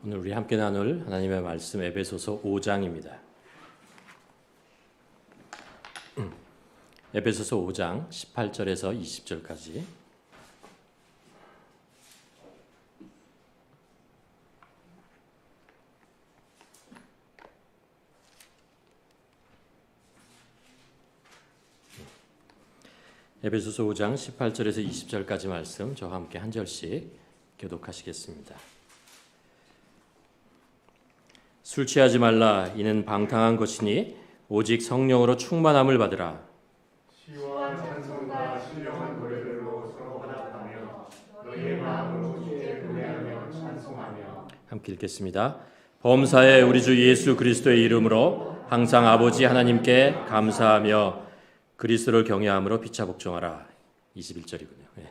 오늘 우리 함께 나눌 하나님의 말씀 에베소서 5장입니다. 에베소서 5장 18절에서 20절까지. 에베소서 5장 18절에서 20절까지 말씀 저와 함께 한 절씩 교독하시겠습니다. 술 취하지 말라. 이는 방탕한 것이니 오직 성령으로 충만함을 받으라. 시와 찬송과 신령한 노래들로 서로 화답하며 너희의 마음으로 주께 노래하며 찬송하며. 함께 읽겠습니다. 범사에 우리 주 예수 그리스도의 이름으로 항상 아버지 하나님께 감사하며 그리스도를 경외함으로 피차 복종하라. 21절이군요. 네.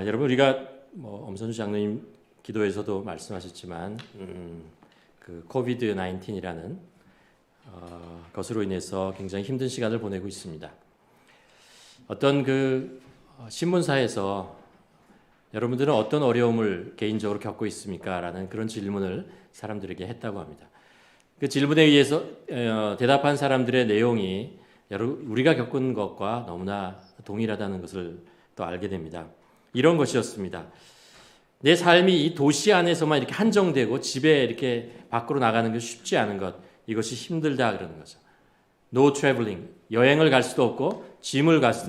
여러분 우리가 엄선주 장로님 기도에서도 말씀하셨지만 그 코비드 19이라는 것으로 인해서 굉장히 힘든 시간을 보내고 있습니다. 어떤 그 신문사에서 여러분들은 어떤 어려움을 개인적으로 겪고 있습니까? 라는 그런 질문을 사람들에게 했다고 합니다. 그 질문에 의해서 대답한 사람들의 내용이 우리가 겪은 것과 너무나 동일하다는 것을 또 알게 됩니다. 이런 것이었습니다. 내 삶이 이 도시 안에서만 이렇게 한정되고 집에 이렇게 밖으로 나가는 것이 쉽지 않은 것, 이것이 힘들다 그러는 거죠. No traveling, 여행을 갈 수도 없고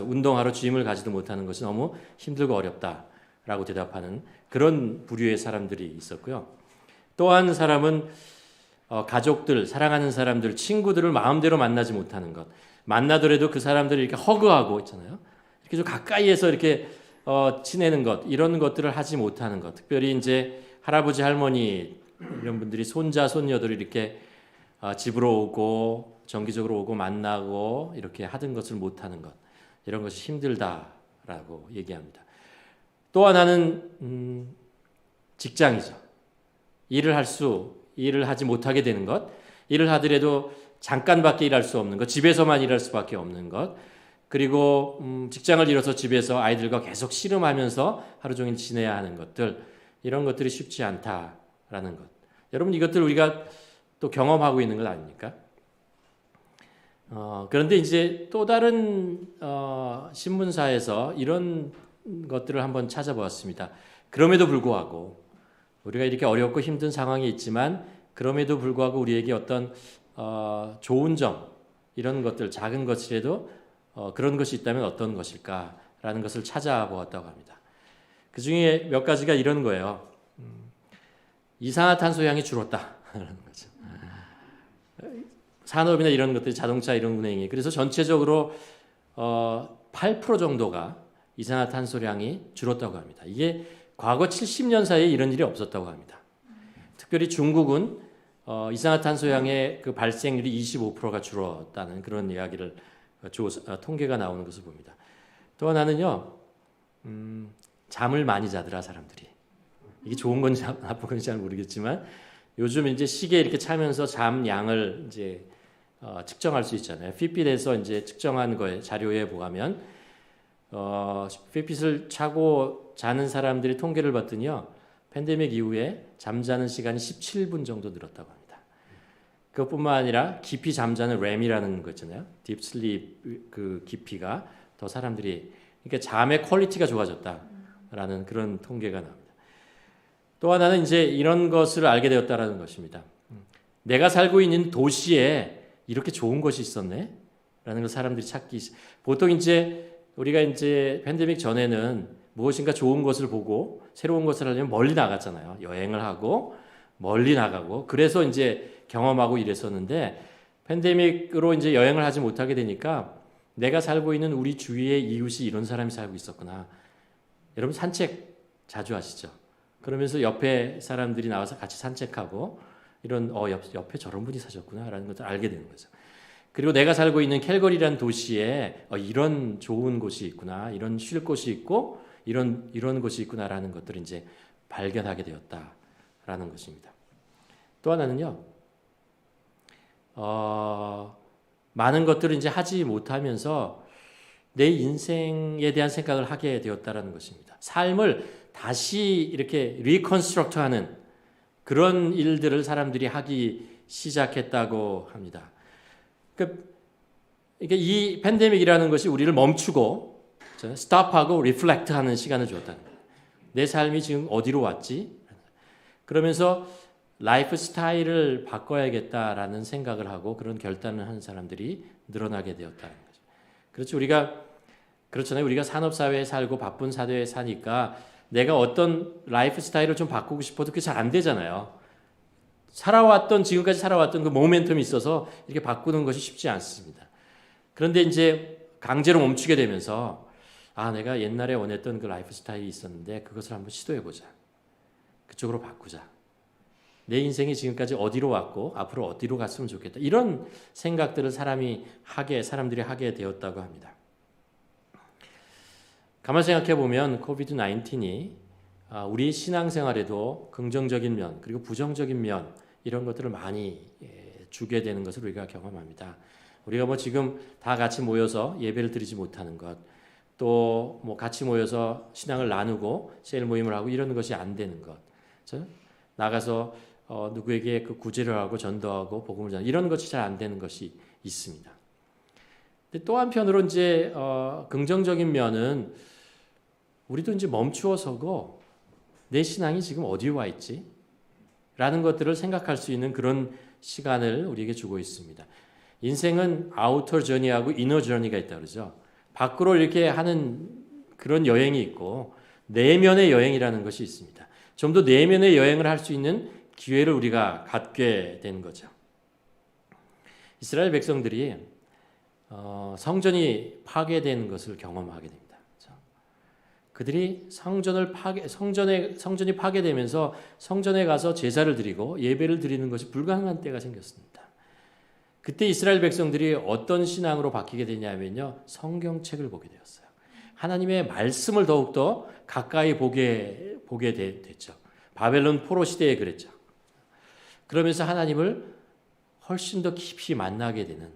운동하러 짐을 가지도 못하는 것이 너무 힘들고 어렵다라고 대답하는 그런 부류의 사람들이 있었고요. 또 한 사람은 가족들, 사랑하는 사람들, 친구들을 마음대로 만나지 못하는 것, 만나더라도 그 사람들을 이렇게 허그하고 있잖아요. 이렇게 좀 가까이에서 이렇게 지내는 것, 이런 것들을 하지 못하는 것. 특별히 이제 할아버지, 할머니 이런 분들이 손자, 손녀들이 이렇게 집으로 오고 정기적으로 오고 만나고 이렇게 하던 것을 못하는 것, 이런 것이 힘들다라고 얘기합니다. 또 하나는 직장이죠. 일을 하지 못하게 되는 것, 일을 하더라도 잠깐밖에 일할 수 없는 것, 집에서만 일할 수밖에 없는 것, 그리고 직장을 잃어서 집에서 아이들과 계속 씨름하면서 하루 종일 지내야 하는 것들, 이런 것들이 쉽지 않다라는 것. 여러분 이것들 우리가 또 경험하고 있는 것 아닙니까? 그런데 이제 또 다른 신문사에서 이런 것들을 한번 찾아보았습니다. 그럼에도 불구하고 우리가 이렇게 어렵고 힘든 상황이 있지만 그럼에도 불구하고 우리에게 어떤 좋은 점, 이런 것들, 작은 것이라도 그런 것이 있다면 어떤 것일까라는 것을 찾아보았다고 합니다. 그 중에 몇 가지가 이런 거예요. 이산화탄소량이 줄었다라는 거죠. 산업이나 이런 것들이 자동차 이런 운행이 그래서 전체적으로 8% 정도가 이산화탄소량이 줄었다고 합니다. 이게 과거 70년 사이에 이런 일이 없었다고 합니다. 특별히 중국은 이산화탄소량의 그 발생률이 25%가 줄었다는 그런 이야기를 통계가 나오는 것을 봅니다. 또 하나는요, 잠을 많이 자더라 사람들이. 이게 좋은 건지 나쁜 건지 잘 모르겠지만 요즘 이제 시계 이렇게 차면서 잠 양을 이제 측정할 수 있잖아요. 핏빗에서 이제 측정한 거에 자료에 보면 핏빗을 차고 자는 사람들이 통계를 봤더니요, 팬데믹 이후에 잠자는 시간이 17분 정도 늘었다고 합니다. 그것뿐만 아니라 깊이 잠자는 REM이라는 거 있잖아요. 딥슬립 그 깊이가 더 사람들이 그러니까 잠의 퀄리티가 좋아졌다라는 그런 통계가 나옵니다. 또 하나는 이제 이런 것을 알게 되었다라는 것입니다. 내가 살고 있는 도시에 이렇게 좋은 것이 있었네? 라는 걸 사람들이 보통 이제 우리가 이제 팬데믹 전에는 무엇인가 좋은 것을 보고 새로운 것을 하려면 멀리 나갔잖아요. 여행을 하고 멀리 나가고 그래서 이제 경험하고 이랬었는데 팬데믹으로 이제 여행을 하지 못하게 되니까 내가 살고 있는 우리 주위의 이웃이 이런 사람이 살고 있었구나. 여러분 산책 자주 하시죠? 그러면서 옆에 사람들이 나와서 같이 산책하고 이런 옆에 저런 분이 사셨구나라는 것을 알게 되는 거죠. 그리고 내가 살고 있는 캘거리라는 도시에 이런 좋은 곳이 있구나, 이런 쉴 곳이 있고 이런 곳이 있구나라는 것들을 이제 발견하게 되었다라는 것입니다. 또 하나는요, 많은 것들을 이제 하지 못하면서 내 인생에 대한 생각을 하게 되었다라는 것입니다. 삶을 다시 이렇게 리컨스트럭트하는 그런 일들을 사람들이 하기 시작했다고 합니다. 그러니까 이 팬데믹이라는 것이 우리를 멈추고 스탑하고 리플렉트하는 시간을 주었다는 거예요. 내 삶이 지금 어디로 왔지? 그러면서 라이프 스타일을 바꿔야겠다라는 생각을 하고 그런 결단을 하는 사람들이 늘어나게 되었다는 거죠. 그렇죠. 그렇잖아요. 우리가 산업사회에 살고 바쁜 사회에 사니까 내가 어떤 라이프 스타일을 좀 바꾸고 싶어도 그게 잘 안 되잖아요. 지금까지 살아왔던 그 모멘텀이 있어서 이렇게 바꾸는 것이 쉽지 않습니다. 그런데 이제 강제로 멈추게 되면서 내가 옛날에 원했던 그 라이프 스타일이 있었는데 그것을 한번 시도해보자. 그쪽으로 바꾸자. 내 인생이 지금까지 어디로 왔고 앞으로 어디로 갔으면 좋겠다. 이런 생각들을 사람들이 하게 되었다고 합니다. 가만 생각해 보면 코비드 19이 우리 신앙생활에도 긍정적인 면 그리고 부정적인 면 이런 것들을 많이 주게 되는 것을 우리가 경험합니다. 우리가 지금 다 같이 모여서 예배를 드리지 못하는 것, 또 같이 모여서 신앙을 나누고 셀 모임을 하고 이런 것이 안 되는 것, 나가서 누구에게 그 구제를 하고 전도하고 복음을 전하고 이런 것이 잘 안 되는 것이 있습니다. 근데 또 한편으로 이제 긍정적인 면은 우리도 이제 멈추어 서고 내 신앙이 지금 어디에 와 있지? 라는 것들을 생각할 수 있는 그런 시간을 우리에게 주고 있습니다. 인생은 아우터 저니하고 이너 저니가 있다 그러죠. 밖으로 이렇게 하는 그런 여행이 있고 내면의 여행이라는 것이 있습니다. 좀 더 내면의 여행을 할 수 있는 기회를 우리가 갖게 된 거죠. 이스라엘 백성들이 성전이 파괴되는 것을 경험하게 됩니다. 그들이 성전이 파괴되면서 성전에 가서 제사를 드리고 예배를 드리는 것이 불가능한 때가 생겼습니다. 그때 이스라엘 백성들이 어떤 신앙으로 바뀌게 되냐면요, 성경책을 보게 되었어요. 하나님의 말씀을 더욱더 가까이 보게 됐죠. 바벨론 포로 시대에 그랬죠. 그러면서 하나님을 훨씬 더 깊이 만나게 되는,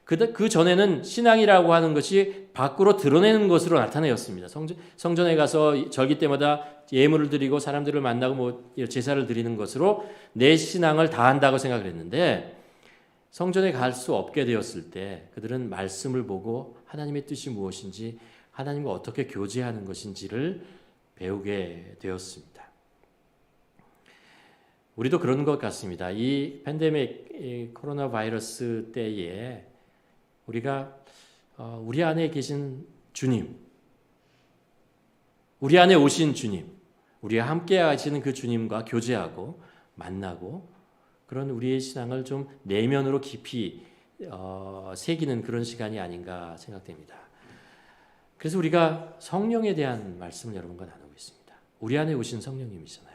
그 전에는 신앙이라고 하는 것이 밖으로 드러내는 것으로 나타내었습니다. 성전에 가서 절기 때마다 예물을 드리고 사람들을 만나고 제사를 드리는 것으로 내 신앙을 다한다고 생각을 했는데, 성전에 갈 수 없게 되었을 때 그들은 말씀을 보고 하나님의 뜻이 무엇인지, 하나님과 어떻게 교제하는 것인지를 배우게 되었습니다. 우리도 그런 것 같습니다. 이 팬데믹, 코로나 바이러스 때에 우리가 우리 안에 계신 주님, 우리 안에 오신 주님, 우리와 함께 하시는 그 주님과 교제하고 만나고 그런 우리의 신앙을 좀 내면으로 깊이 새기는 그런 시간이 아닌가 생각됩니다. 그래서 우리가 성령에 대한 말씀을 여러분과 나누고 있습니다. 우리 안에 오신 성령님이잖아요.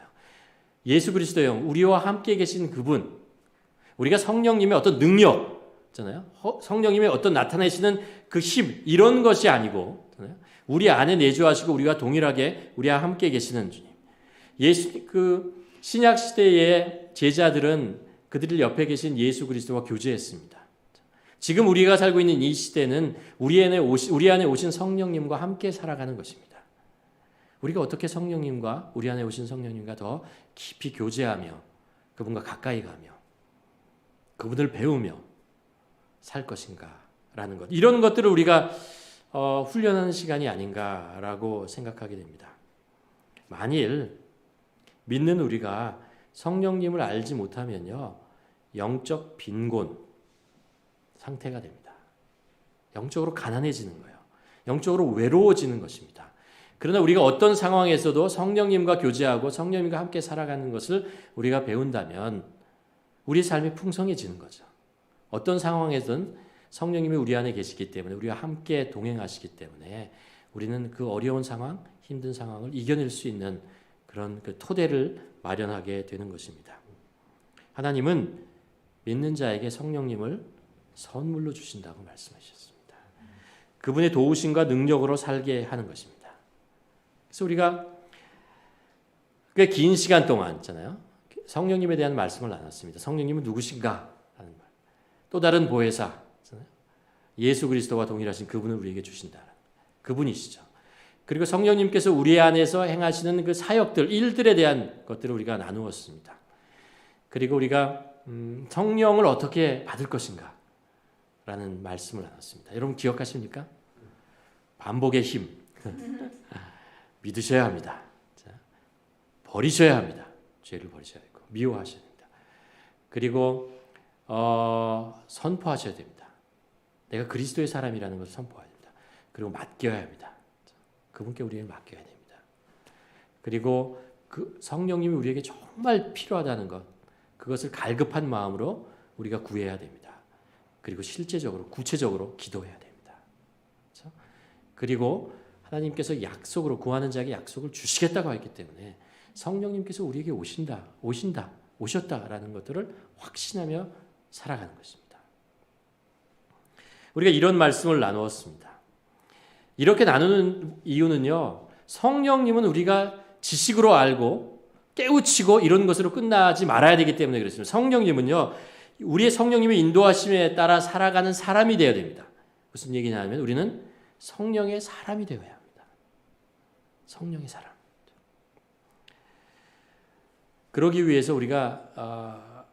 예수 그리스도의 영, 우리와 함께 계신 그분, 우리가 성령님의 어떤 능력, 잖아요. 성령님의 어떤 나타내시는 그 힘, 이런 것이 아니고, 우리 안에 내주하시고 우리가 동일하게 우리와 함께 계시는 주님. 신약 시대의 제자들은 그들 옆에 계신 예수 그리스도와 교제했습니다. 지금 우리가 살고 있는 이 시대는 우리 안에 오신 성령님과 함께 살아가는 것입니다. 우리가 어떻게 우리 안에 오신 성령님과 더 깊이 교제하며 그분과 가까이 가며 그분을 배우며 살 것인가라는 것, 이런 것들을 우리가 훈련하는 시간이 아닌가라고 생각하게 됩니다. 만일 믿는 우리가 성령님을 알지 못하면요, 영적 빈곤 상태가 됩니다. 영적으로 가난해지는 거예요. 영적으로 외로워지는 것입니다. 그러나 우리가 어떤 상황에서도 성령님과 교제하고 성령님과 함께 살아가는 것을 우리가 배운다면 우리 삶이 풍성해지는 거죠. 어떤 상황에서든 성령님이 우리 안에 계시기 때문에, 우리와 함께 동행하시기 때문에 우리는 그 어려운 상황, 힘든 상황을 이겨낼 수 있는 그런 그 토대를 마련하게 되는 것입니다. 하나님은 믿는 자에게 성령님을 선물로 주신다고 말씀하셨습니다. 그분의 도우심과 능력으로 살게 하는 것입니다. 그래서 우리가 꽤 긴 시간 동안 있잖아요, 성령님에 대한 말씀을 나눴습니다. 성령님은 누구신가 하는 말. 또 다른 보혜사, 예수 그리스도와 동일하신 그분을 우리에게 주신다. 그분이시죠. 그리고 성령님께서 우리 안에서 행하시는 그 사역들, 일들에 대한 것들을 우리가 나누었습니다. 그리고 우리가 성령을 어떻게 받을 것인가 라는 말씀을 나눴습니다. 여러분 기억하십니까? 반복의 힘. 믿으셔야 합니다. 자, 버리셔야 합니다. 죄를 버리셔야 되고 미워하셔야 됩니다. 그리고 선포하셔야 됩니다. 내가 그리스도의 사람이라는 것을 선포해야 됩니다. 그리고 맡겨야 합니다. 그분께 우리를 맡겨야 됩니다. 그리고 그 성령님이 우리에게 정말 필요하다는 것, 그것을 갈급한 마음으로 우리가 구해야 됩니다. 그리고 실제적으로 구체적으로 기도해야 됩니다. 그렇죠? 그리고 하나님께서 약속으로 구하는 자에게 약속을 주시겠다고 했기 때문에 성령님께서 우리에게 오셨다라는 것들을 확신하며 살아가는 것입니다. 우리가 이런 말씀을 나누었습니다. 이렇게 나누는 이유는요, 성령님은 우리가 지식으로 알고 깨우치고 이런 것으로 끝나지 말아야 되기 때문에 그렇습니다. 성령님은요, 우리의 성령님의 인도하심에 따라 살아가는 사람이 되어야 됩니다. 무슨 얘기냐면 우리는 성령의 사람이 되어야 합니다. 성령의 사람. 그러기 위해서 우리가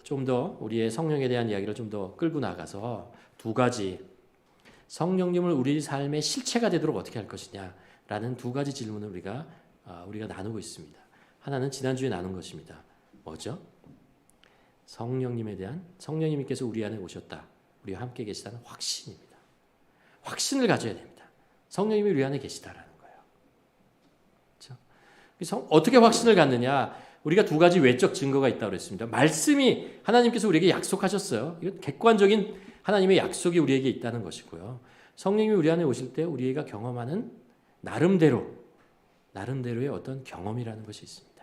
좀 더 우리의 성령에 대한 이야기를 좀 더 끌고 나가서 두 가지, 성령님을 우리 삶의 실체가 되도록 어떻게 할 것이냐라는 두 가지 질문을 우리가 나누고 있습니다. 하나는 지난주에 나눈 것입니다. 뭐죠? 성령님에 대한, 성령님께서 우리 안에 오셨다, 우리와 함께 계시다는 확신입니다. 확신을 가져야 됩니다. 성령님이 우리 안에 계시다라는 거예요. 그렇죠? 어떻게 확신을 갖느냐? 우리가 두 가지 외적 증거가 있다고 그랬습니다. 말씀이 하나님께서 우리에게 약속하셨어요. 이건 객관적인 하나님의 약속이 우리에게 있다는 것이고요. 성령님이 우리 안에 오실 때 우리가 경험하는 나름대로의 어떤 경험이라는 것이 있습니다.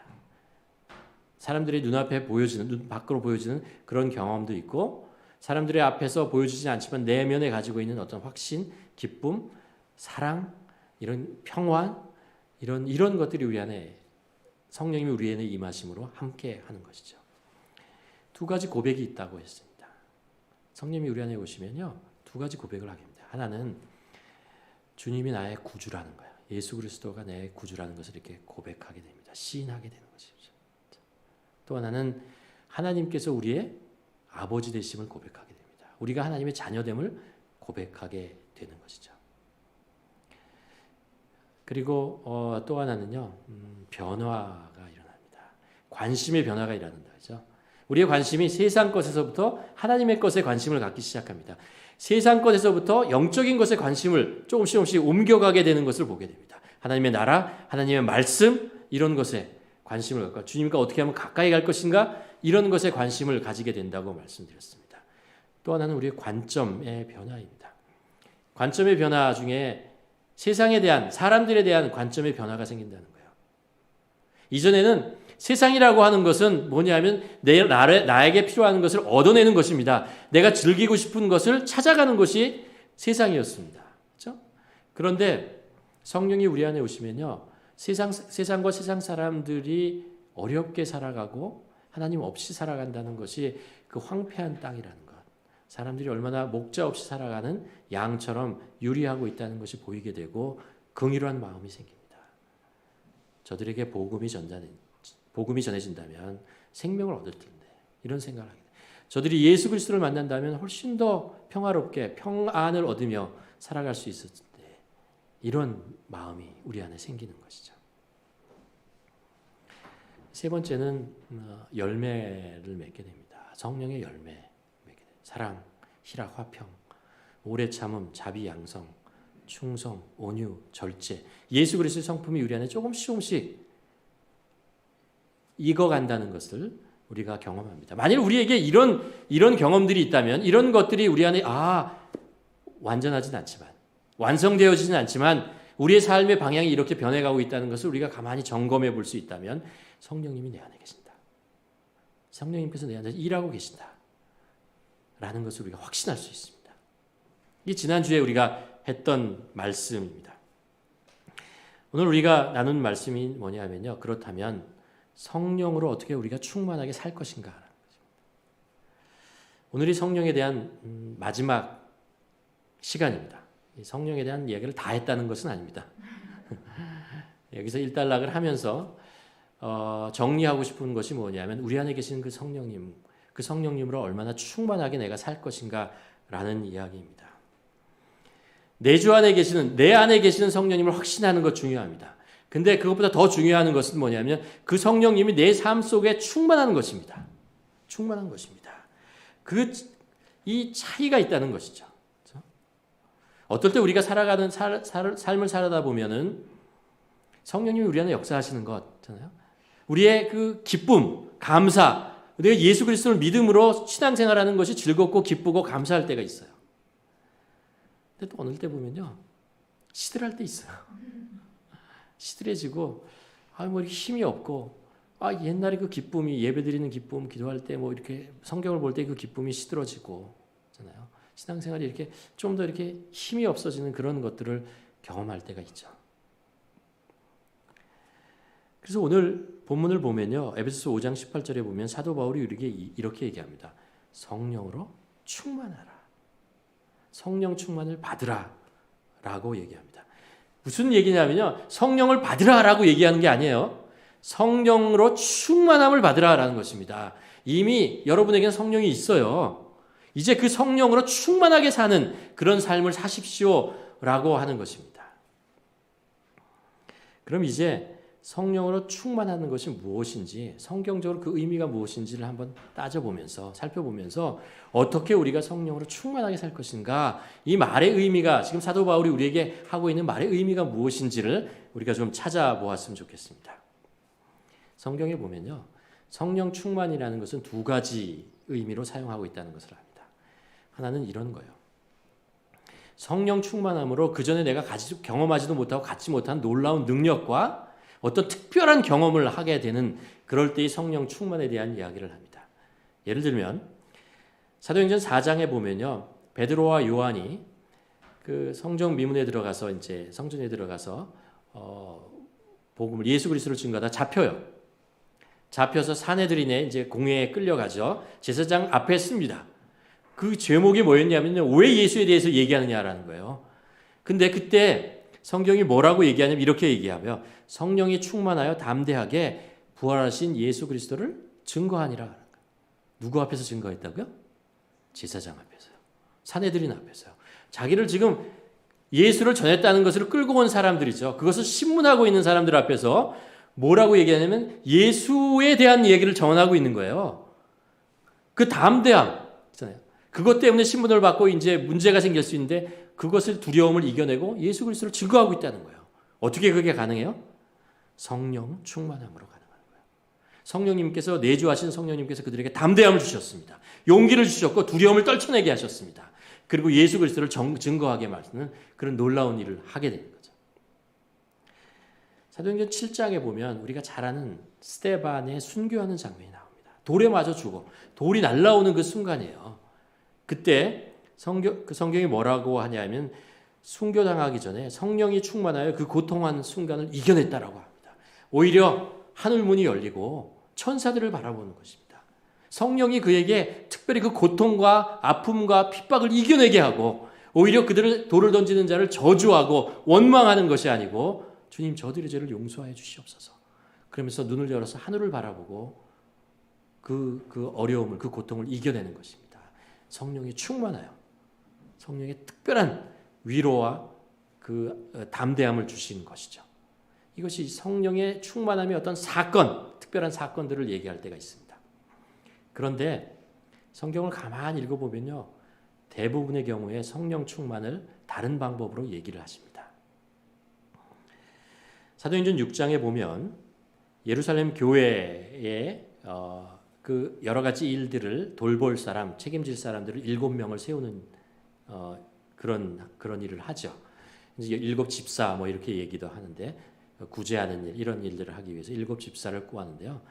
사람들의 눈앞에 보여지는, 눈 밖으로 보여지는 그런 경험도 있고, 사람들의 앞에서 보여지지 않지만 내면에 가지고 있는 어떤 확신, 기쁨, 사랑, 이런 평화, 이런 것들이 우리 안에, 성령님이 우리 안에 임하심으로 함께 하는 것이죠. 두 가지 고백이 있다고 했습니다. 성령님이 우리 안에 오시면요, 두 가지 고백을 하게 됩니다. 하나는 주님이 나의 구주라는 거예요. 예수 그리스도가 내 구주라는 것을 이렇게 고백하게 됩니다. 시인하게 되는 것이죠. 또 하나는 하나님께서 우리의 아버지 되심을 고백하게 됩니다. 우리가 하나님의 자녀됨을 고백하게 되는 것이죠. 그리고 또 하나는요, 변화가 일어납니다. 관심의 변화가 일어난다. 그죠? 우리의 관심이 세상 것에서부터 하나님의 것에 관심을 갖기 시작합니다. 세상 것에서부터 영적인 것에 관심을 조금씩 옮겨가게 되는 것을 보게 됩니다. 하나님의 나라, 하나님의 말씀, 이런 것에 관심을 갖고 주님과 어떻게 하면 가까이 갈 것인가, 이런 것에 관심을 가지게 된다고 말씀드렸습니다. 또 하나는 우리의 관점의 변화입니다. 관점의 변화 중에 세상에 대한, 사람들에 대한 관점의 변화가 생긴다는 거예요. 이전에는 세상이라고 하는 것은 뭐냐면 나에게 필요한 것을 얻어내는 것입니다. 내가 즐기고 싶은 것을 찾아가는 것이 세상이었습니다. 그렇죠? 그런데 성령이 우리 안에 오시면요, 세상과 세상 사람들이 어렵게 살아가고 하나님 없이 살아간다는 것이 그 황폐한 땅이라는 것, 사람들이 얼마나 목자 없이 살아가는 양처럼 유리하고 있다는 것이 보이게 되고 긍휼한 마음이 생깁니다. 저들에게 복음이 전해진다면 생명을 얻을 텐데, 이런 생각을 하게 돼요. 저들이 예수 그리스도를 만난다면 훨씬 더 평화롭게 평안을 얻으며 살아갈 수 있을 텐데, 이런 마음이 우리 안에 생기는 것이죠. 세 번째는 열매를 맺게 됩니다. 성령의 열매 맺게 됩니다. 사랑, 희락, 화평, 오래 참음, 자비, 양성, 충성, 온유, 절제, 예수 그리스도의 성품이 우리 안에 조금씩 익어간다는 것을 우리가 경험합니다. 만일 우리에게 이런 경험들이 있다면, 이런 것들이 우리 안에 완전하진 않지만, 완성되어지진 않지만 우리의 삶의 방향이 이렇게 변해가고 있다는 것을 우리가 가만히 점검해 볼 수 있다면 성령님이 내 안에 계신다, 성령님께서 내 안에 일하고 계신다 라는 것을 우리가 확신할 수 있습니다. 이게 지난주에 우리가 했던 말씀입니다. 오늘 우리가 나눈 말씀이 뭐냐면요, 그렇다면 성령으로 어떻게 우리가 충만하게 살 것인가. 오늘이 성령에 대한 마지막 시간입니다. 이 성령에 대한 이야기를 다 했다는 것은 아닙니다. 여기서 일단락을 하면서 정리하고 싶은 것이 뭐냐면 우리 안에 계신 그 성령님, 그 성령님으로 얼마나 충만하게 내가 살 것인가라는 이야기입니다. 내 안에 계시는 성령님을 확신하는 것 중요합니다. 근데 그것보다 더 중요한 것은 뭐냐면 그 성령님이 내 삶 속에 충만한 것입니다. 충만한 것입니다. 이 차이가 있다는 것이죠. 그렇죠? 어떨 때 우리가 살아가는 삶을 살아다 보면은 성령님이 우리 안에 역사하시는 것잖아요. 우리의 그 기쁨, 감사, 우리가 예수 그리스도를 믿음으로 신앙생활하는 것이 즐겁고 기쁘고 감사할 때가 있어요. 근데 또 어느 때 보면요, 시들할 때 있어요. 시들해지고, 뭐 이렇게 힘이 없고, 옛날에 그 기쁨이 예배드리는 기쁨, 기도할 때 뭐 이렇게 성경을 볼 때 그 기쁨이 시들어지고, 잖아요. 신앙생활이 이렇게 좀 더 이렇게 힘이 없어지는 그런 것들을 경험할 때가 있죠. 그래서 오늘 본문을 보면요, 에베소서 5장 18절에 보면 사도 바울이 우리에게 이렇게 얘기합니다. 성령으로 충만하라. 성령 충만을 받으라 라고 얘기합니다. 무슨 얘기냐면요, 성령을 받으라 라고 얘기하는 게 아니에요. 성령으로 충만함을 받으라 라는 것입니다. 이미 여러분에게는 성령이 있어요. 이제 그 성령으로 충만하게 사는 그런 삶을 사십시오 라고 하는 것입니다. 그럼 이제 성령으로 충만하는 것이 무엇인지, 성경적으로 그 의미가 무엇인지를 한번 따져보면서 살펴보면서 어떻게 우리가 성령으로 충만하게 살 것인가, 이 말의 의미가, 지금 사도 바울이 우리에게 하고 있는 말의 의미가 무엇인지를 우리가 좀 찾아보았으면 좋겠습니다. 성경에 보면요, 성령 충만이라는 것은 두 가지 의미로 사용하고 있다는 것을 압니다. 하나는 이런 거예요. 성령 충만함으로 그전에 내가 경험하지도 못하고 갖지 못한 놀라운 능력과 어떤 특별한 경험을 하게 되는 그럴 때의 성령 충만에 대한 이야기를 합니다. 예를 들면 사도행전 4장에 보면요, 베드로와 요한이 그 성전 미문에 들어가서 이제 성전에 들어가서 복음을 예수 그리스도를 증거하다 잡혀요. 잡혀서 사내들인의 이제 공회에 끌려가죠. 제사장 앞에 씁니다. 그 제목이 뭐였냐면요, 왜 예수에 대해서 얘기하느냐라는 거예요. 근데 그때 성경이 뭐라고 얘기하냐면 이렇게 얘기하며 성령이 충만하여 담대하게 부활하신 예수 그리스도를 증거하니라. 누구 앞에서 증거했다고요? 제사장 앞에서요. 사내들인 앞에서요. 자기를 지금 예수를 전했다는 것을 끌고 온 사람들이죠. 그것을 신문하고 있는 사람들 앞에서 뭐라고 얘기하냐면 예수에 대한 얘기를 전하고 있는 거예요. 그 담대함 있잖아요. 그것 때문에 신문을 받고 이제 문제가 생길 수 있는데 그것을 두려움을 이겨내고 예수 그리스도를 증거하고 있다는 거예요. 어떻게 그게 가능해요? 성령 충만함으로 가능한 거예요. 성령님께서 내주하신 성령님께서 그들에게 담대함을 주셨습니다. 용기를 주셨고 두려움을 떨쳐내게 하셨습니다. 그리고 예수 그리스도를 증거하게 만드는 그런 놀라운 일을 하게 되는 거죠. 사도행전 7장에 보면 우리가 잘 아는 스데반의 순교하는 장면이 나옵니다. 돌에 맞아 죽어. 돌이 날아오는 그 순간이에요. 그때 그 성경이 뭐라고 하냐면 순교당하기 전에 성령이 충만하여 그 고통한 순간을 이겨냈다라고 합니다. 오히려 하늘문이 열리고 천사들을 바라보는 것입니다. 성령이 그에게 특별히 그 고통과 아픔과 핍박을 이겨내게 하고 오히려 그들을 돌을 던지는 자를 저주하고 원망하는 것이 아니고 주님 저들의 죄를 용서하여 주시옵소서. 그러면서 눈을 열어서 하늘을 바라보고 그 어려움을 그 고통을 이겨내는 것입니다. 성령이 충만하여 성령의 특별한 위로와 그 담대함을 주신 것이죠. 이것이 성령의 충만함의 어떤 사건, 특별한 사건들을 얘기할 때가 있습니다. 그런데 성경을 가만히 읽어보면요, 대부분의 경우에 성령 충만을 다른 방법으로 얘기를 하십니다. 사도행전 6장에 보면 예루살렘 교회에 그 여러 가지 일들을 돌볼 사람, 책임질 사람들을 7명을 세우는 그런 일을 하죠. 이제 7 집사 뭐 이렇게 얘기도 하는데 구제하는 일, 이런 일들을 하기 위해서 7 집사를 구하는데요.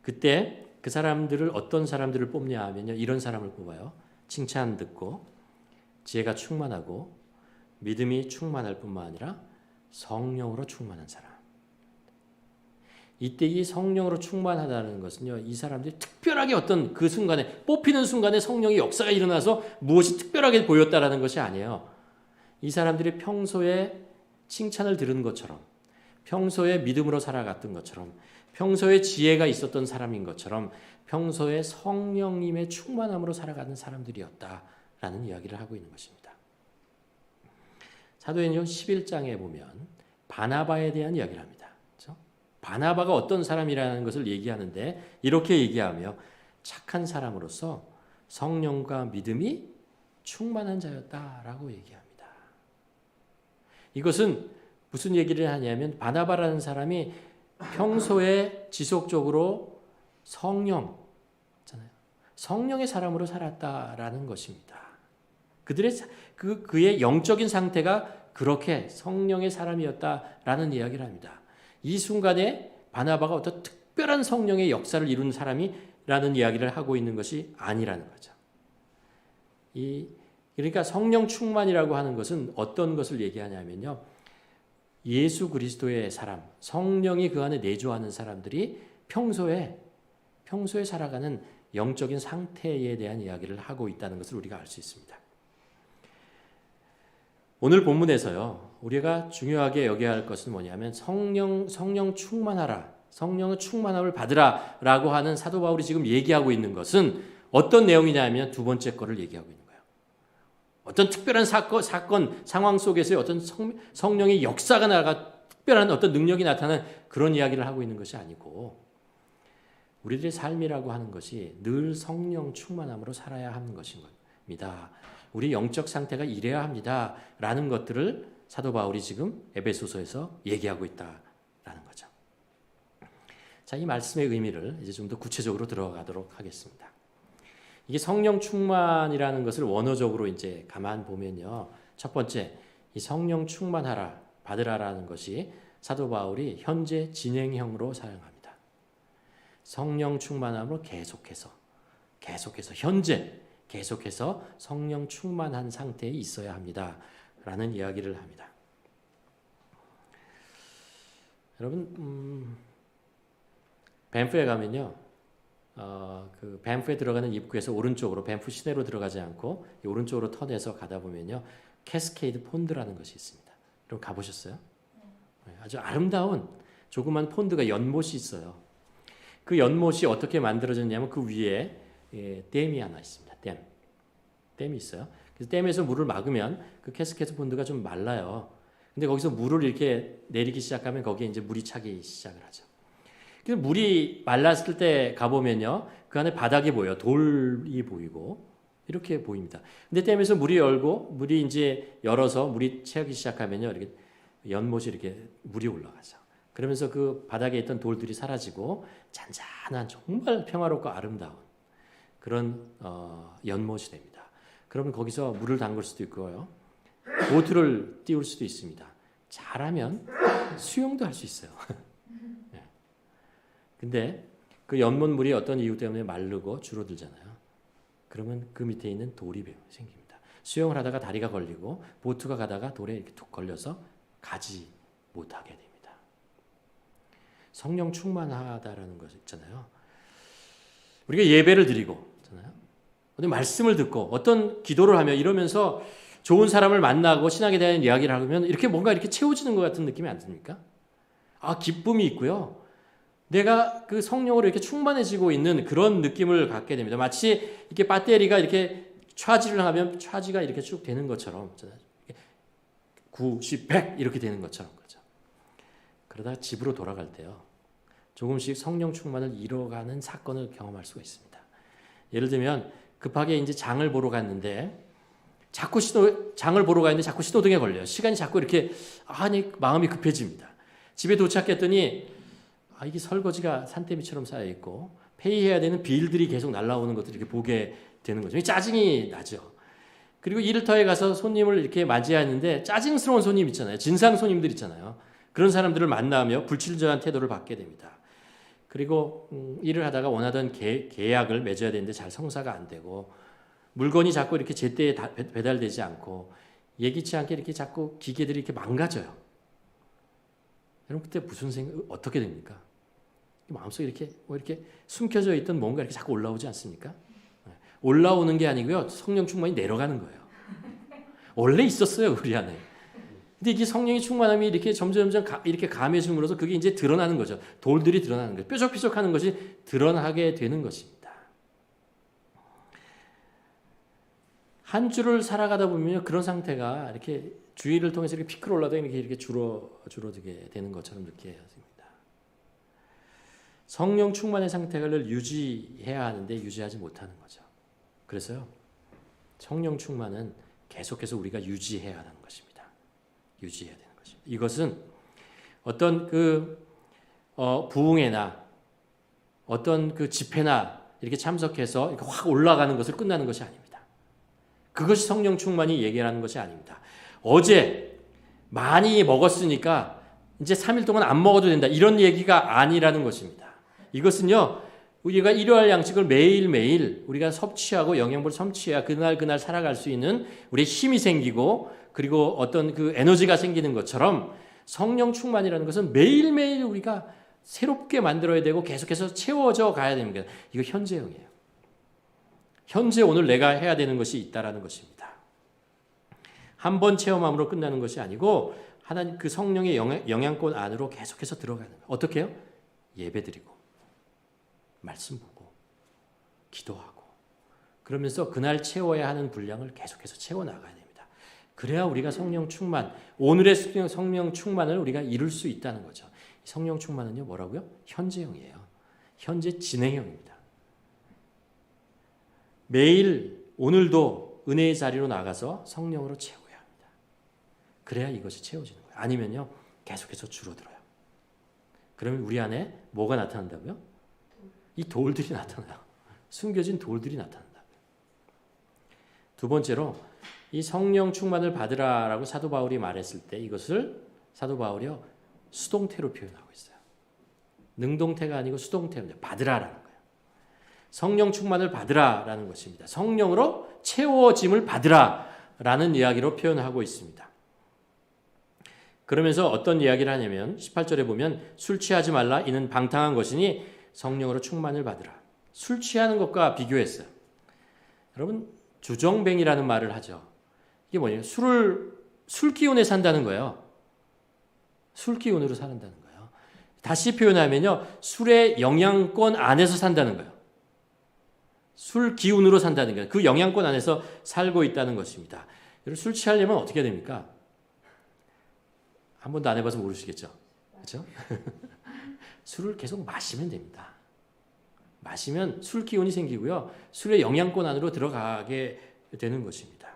그때 그 사람들을 어떤 사람들을 뽑냐 하면요, 이런 사람을 뽑아요. 칭찬 듣고 지혜가 충만하고 믿음이 충만할 뿐만 아니라 성령으로 충만한 사람. 이때 이 성령으로 충만하다는 것은요, 이 사람들이 특별하게 어떤 그 순간에 뽑히는 순간에 성령의 역사가 일어나서 무엇이 특별하게 보였다라는 것이 아니에요. 이 사람들이 평소에 칭찬을 들은 것처럼, 평소에 믿음으로 살아갔던 것처럼, 평소에 지혜가 있었던 사람인 것처럼 평소에 성령님의 충만함으로 살아가는 사람들이었다라는 이야기를 하고 있는 것입니다. 사도행전 11장에 보면 바나바에 대한 이야기를 합니다. 그렇죠? 바나바가 어떤 사람이라는 것을 얘기하는데 이렇게 얘기하며 착한 사람으로서 성령과 믿음이 충만한 자였다라고 얘기합니다. 이것은 무슨 얘기를 하냐면 바나바라는 사람이 평소에 지속적으로 성령의 사람으로 살았다라는 것입니다. 그의 영적인 상태가 그렇게 성령의 사람이었다라는 이야기를 합니다. 이 순간에 바나바가 어떤 특별한 성령의 역사를 이룬 사람이라는 이야기를 하고 있는 것이 아니라는 거죠. 그러니까 성령 충만이라고 하는 것은 어떤 것을 얘기하냐면요. 예수 그리스도의 사람, 성령이 그 안에 내주하는 사람들이 평소에 살아가는 영적인 상태에 대한 이야기를 하고 있다는 것을 우리가 알 수 있습니다. 오늘 본문에서요. 우리가 중요하게 여겨야 할 것은 뭐냐면 성령 충만하라. 성령의 충만함을 받으라 라고 하는 사도 바울이 지금 얘기하고 있는 것은 어떤 내용이냐면 두 번째 거를 얘기하고 있는 거예요. 어떤 특별한 사건, 상황 속에서의 어떤 성령의 역사가 특별한 어떤 능력이 나타나는 그런 이야기를 하고 있는 것이 아니고 우리들의 삶이라고 하는 것이 늘 성령 충만함으로 살아야 하는 것인 겁니다. 우리 영적 상태가 이래야 합니다. 라는 것들을 사도 바울이 지금 에베소서에서 얘기하고 있다라는 거죠. 자, 이 말씀의 의미를 이제 좀 더 구체적으로 들어가도록 하겠습니다. 이게 성령 충만이라는 것을 원어적으로 이제 가만 보면요. 첫 번째, 이 성령 충만하라, 받으라라는 것이 사도 바울이 현재 진행형으로 사용합니다. 성령 충만함으로 계속해서 현재 계속해서 성령 충만한 상태에 있어야 합니다. 라는 이야기를 합니다. 여러분, 밴프에 가면요. 그 밴프에 들어가는 입구에서 오른쪽으로 밴프 시내로 들어가지 않고 오른쪽으로 턴해서 가다 보면요. 캐스케이드 폰드라는 것이 있습니다. 여러분 가보셨어요? 아주 아름다운 조그만 폰드가 연못이 있어요. 그 연못이 어떻게 만들어졌냐면 그 위에 댐이 하나 있습니다. 댐이 있어요. 그래서 댐에서 물을 막으면 그 캐스케이드 폰드가 좀 말라요. 근데 거기서 물을 이렇게 내리기 시작하면 거기에 이제 물이 차기 시작을 하죠. 그래서 물이 말랐을 때 가보면요. 그 안에 바닥이 보여요. 돌이 보이고 이렇게 보입니다. 근데 댐에서 물이 이제 열어서 물이 채우기 시작하면요. 이렇게 연못이 이렇게 물이 올라가죠. 그러면서 그 바닥에 있던 돌들이 사라지고 잔잔한 정말 평화롭고 아름다운 그런 연못이 됩니다. 그러면 거기서 물을 담글 수도 있고요. 보트를 띄울 수도 있습니다. 잘하면 수영도 할 수 있어요. 네. 근데 그 연못물이 어떤 이유 때문에 마르고 줄어들잖아요. 그러면 그 밑에 있는 돌이 생깁니다. 수영을 하다가 다리가 걸리고 보트가 가다가 돌에 이렇게 툭 걸려서 가지 못하게 됩니다. 성령 충만하다라는 것 있잖아요. 우리가 예배를 드리고 있잖아요. 어떤 말씀을 듣고 어떤 기도를 하며 이러면서 좋은 사람을 만나고 신학에 대한 이야기를 하면 이렇게 뭔가 이렇게 채워지는 것 같은 느낌이 안 듭니까? 기쁨이 있고요. 내가 그 성령으로 이렇게 충만해지고 있는 그런 느낌을 갖게 됩니다. 마치 이렇게 배터리가 이렇게 차지를 하면 차지가 이렇게 쭉 되는 것처럼 90, 100 이렇게 되는 것처럼 그렇죠. 그러다 집으로 돌아갈 때요. 조금씩 성령 충만을 이뤄가는 사건을 경험할 수가 있습니다. 예를 들면 급하게 이제 장을 보러 갔는데 자꾸 신호등에 걸려요. 시간이 자꾸 이렇게 마음이 급해집니다. 집에 도착했더니 이게 설거지가 산더미처럼 쌓여 있고 페이해야 되는 빌들이 계속 날라오는 것들을 이렇게 보게 되는 거죠. 짜증이 나죠. 그리고 일터에 가서 손님을 이렇게 맞이하는데 짜증스러운 손님 있잖아요. 진상 손님들 있잖아요. 그런 사람들을 만나며 불친절한 태도를 받게 됩니다. 그리고 일을 하다가 원하던 계약을 맺어야 되는데 잘 성사가 안 되고 물건이 자꾸 이렇게 제때에 배달되지 않고 예기치 않게 이렇게 자꾸 기계들이 이렇게 망가져요. 여러분 그때 무슨 어떻게 됩니까? 마음속에 이렇게 숨겨져 있던 뭔가 이렇게 자꾸 올라오지 않습니까? 올라오는 게 아니고요. 성령 충만이 내려가는 거예요. 원래 있었어요, 우리 안에. 근데 이게 성령의 충만함이 이렇게 점점 이렇게 감해줌으로써 그게 이제 드러나는 거죠. 돌들이 드러나는 거예요. 뾰족뾰족하는 것이 드러나게 되는 것입니다. 한 주를 살아가다 보면 그런 상태가 이렇게 주의를 통해서 이렇게 피클 올라다 이렇게 줄어들게 되는 것처럼 느껴집니다. 성령 충만의 상태를 유지해야 하는데 유지하지 못하는 거죠. 그래서요, 성령 충만은 계속해서 우리가 유지해야 하는 것입니다. 유지해야 되는 것입니다. 이것은 어떤 부흥회나 어떤 집회나 이렇게 참석해서 이렇게 확 올라가는 것을 끝나는 것이 아닙니다. 그것이 성령 충만이 얘기하는 것이 아닙니다. 어제 많이 먹었으니까 이제 3일 동안 안 먹어도 된다. 이런 얘기가 아니라는 것입니다. 이것은요, 우리가 일요일 양식을 매일매일 우리가 섭취하고 영양분을 섭취해야 그날 살아갈 수 있는 우리의 힘이 생기고 그리고 어떤 에너지가 생기는 것처럼 성령 충만이라는 것은 매일매일 우리가 새롭게 만들어야 되고 계속해서 채워져 가야 됩니다. 이거 현재형이에요. 현재 오늘 내가 해야 되는 것이 있다라는 것입니다. 한 번 체험함으로 끝나는 것이 아니고 하나님 성령의 영향권 안으로 계속해서 들어가는 거예요. 어떻게 해요? 예배드리고 말씀 보고 기도하고 그러면서 그날 채워야 하는 분량을 계속해서 채워나가야 됩니다. 그래야 우리가 성령 충만, 오늘의 성령 충만을 우리가 이룰 수 있다는 거죠. 성령 충만은요, 뭐라고요? 현재형이에요. 현재 진행형입니다. 매일 오늘도 은혜의 자리로 나가서 성령으로 채워야 합니다. 그래야 이것이 채워지는 거예요. 아니면요, 계속해서 줄어들어요. 그러면 우리 안에 뭐가 나타난다고요? 이 돌들이 나타나요. 숨겨진 돌들이 나타난다고요. 두 번째로 이 성령 충만을 받으라라고 사도 바울이 말했을 때 이것을 사도 바울이요, 수동태로 표현하고 있어요. 능동태가 아니고 수동태입니다. 받으라라는 거예요. 성령 충만을 받으라라는 것입니다. 성령으로 채워짐을 받으라라는 이야기로 표현하고 있습니다. 그러면서 어떤 이야기를 하냐면 18절에 보면 술 취하지 말라 이는 방탕한 것이니 성령으로 충만을 받으라. 술 취하는 것과 비교했어요. 여러분 주정뱅이라는 말을 하죠. 이게 뭐냐면 술 기운에 산다는 거예요. 술 기운으로 산다는 거예요. 다시 표현하면요, 술의 영향권 안에서 산다는 거예요. 술 기운으로 산다는 거예요. 그 영향권 안에서 살고 있다는 것입니다. 여러분 술 취하려면 어떻게 해야 됩니까? 한 번도 안 해봐서 모르시겠죠? 그렇죠? 술을 계속 마시면 됩니다. 마시면 술 기운이 생기고요, 술의 영향권 안으로 들어가게 되는 것입니다.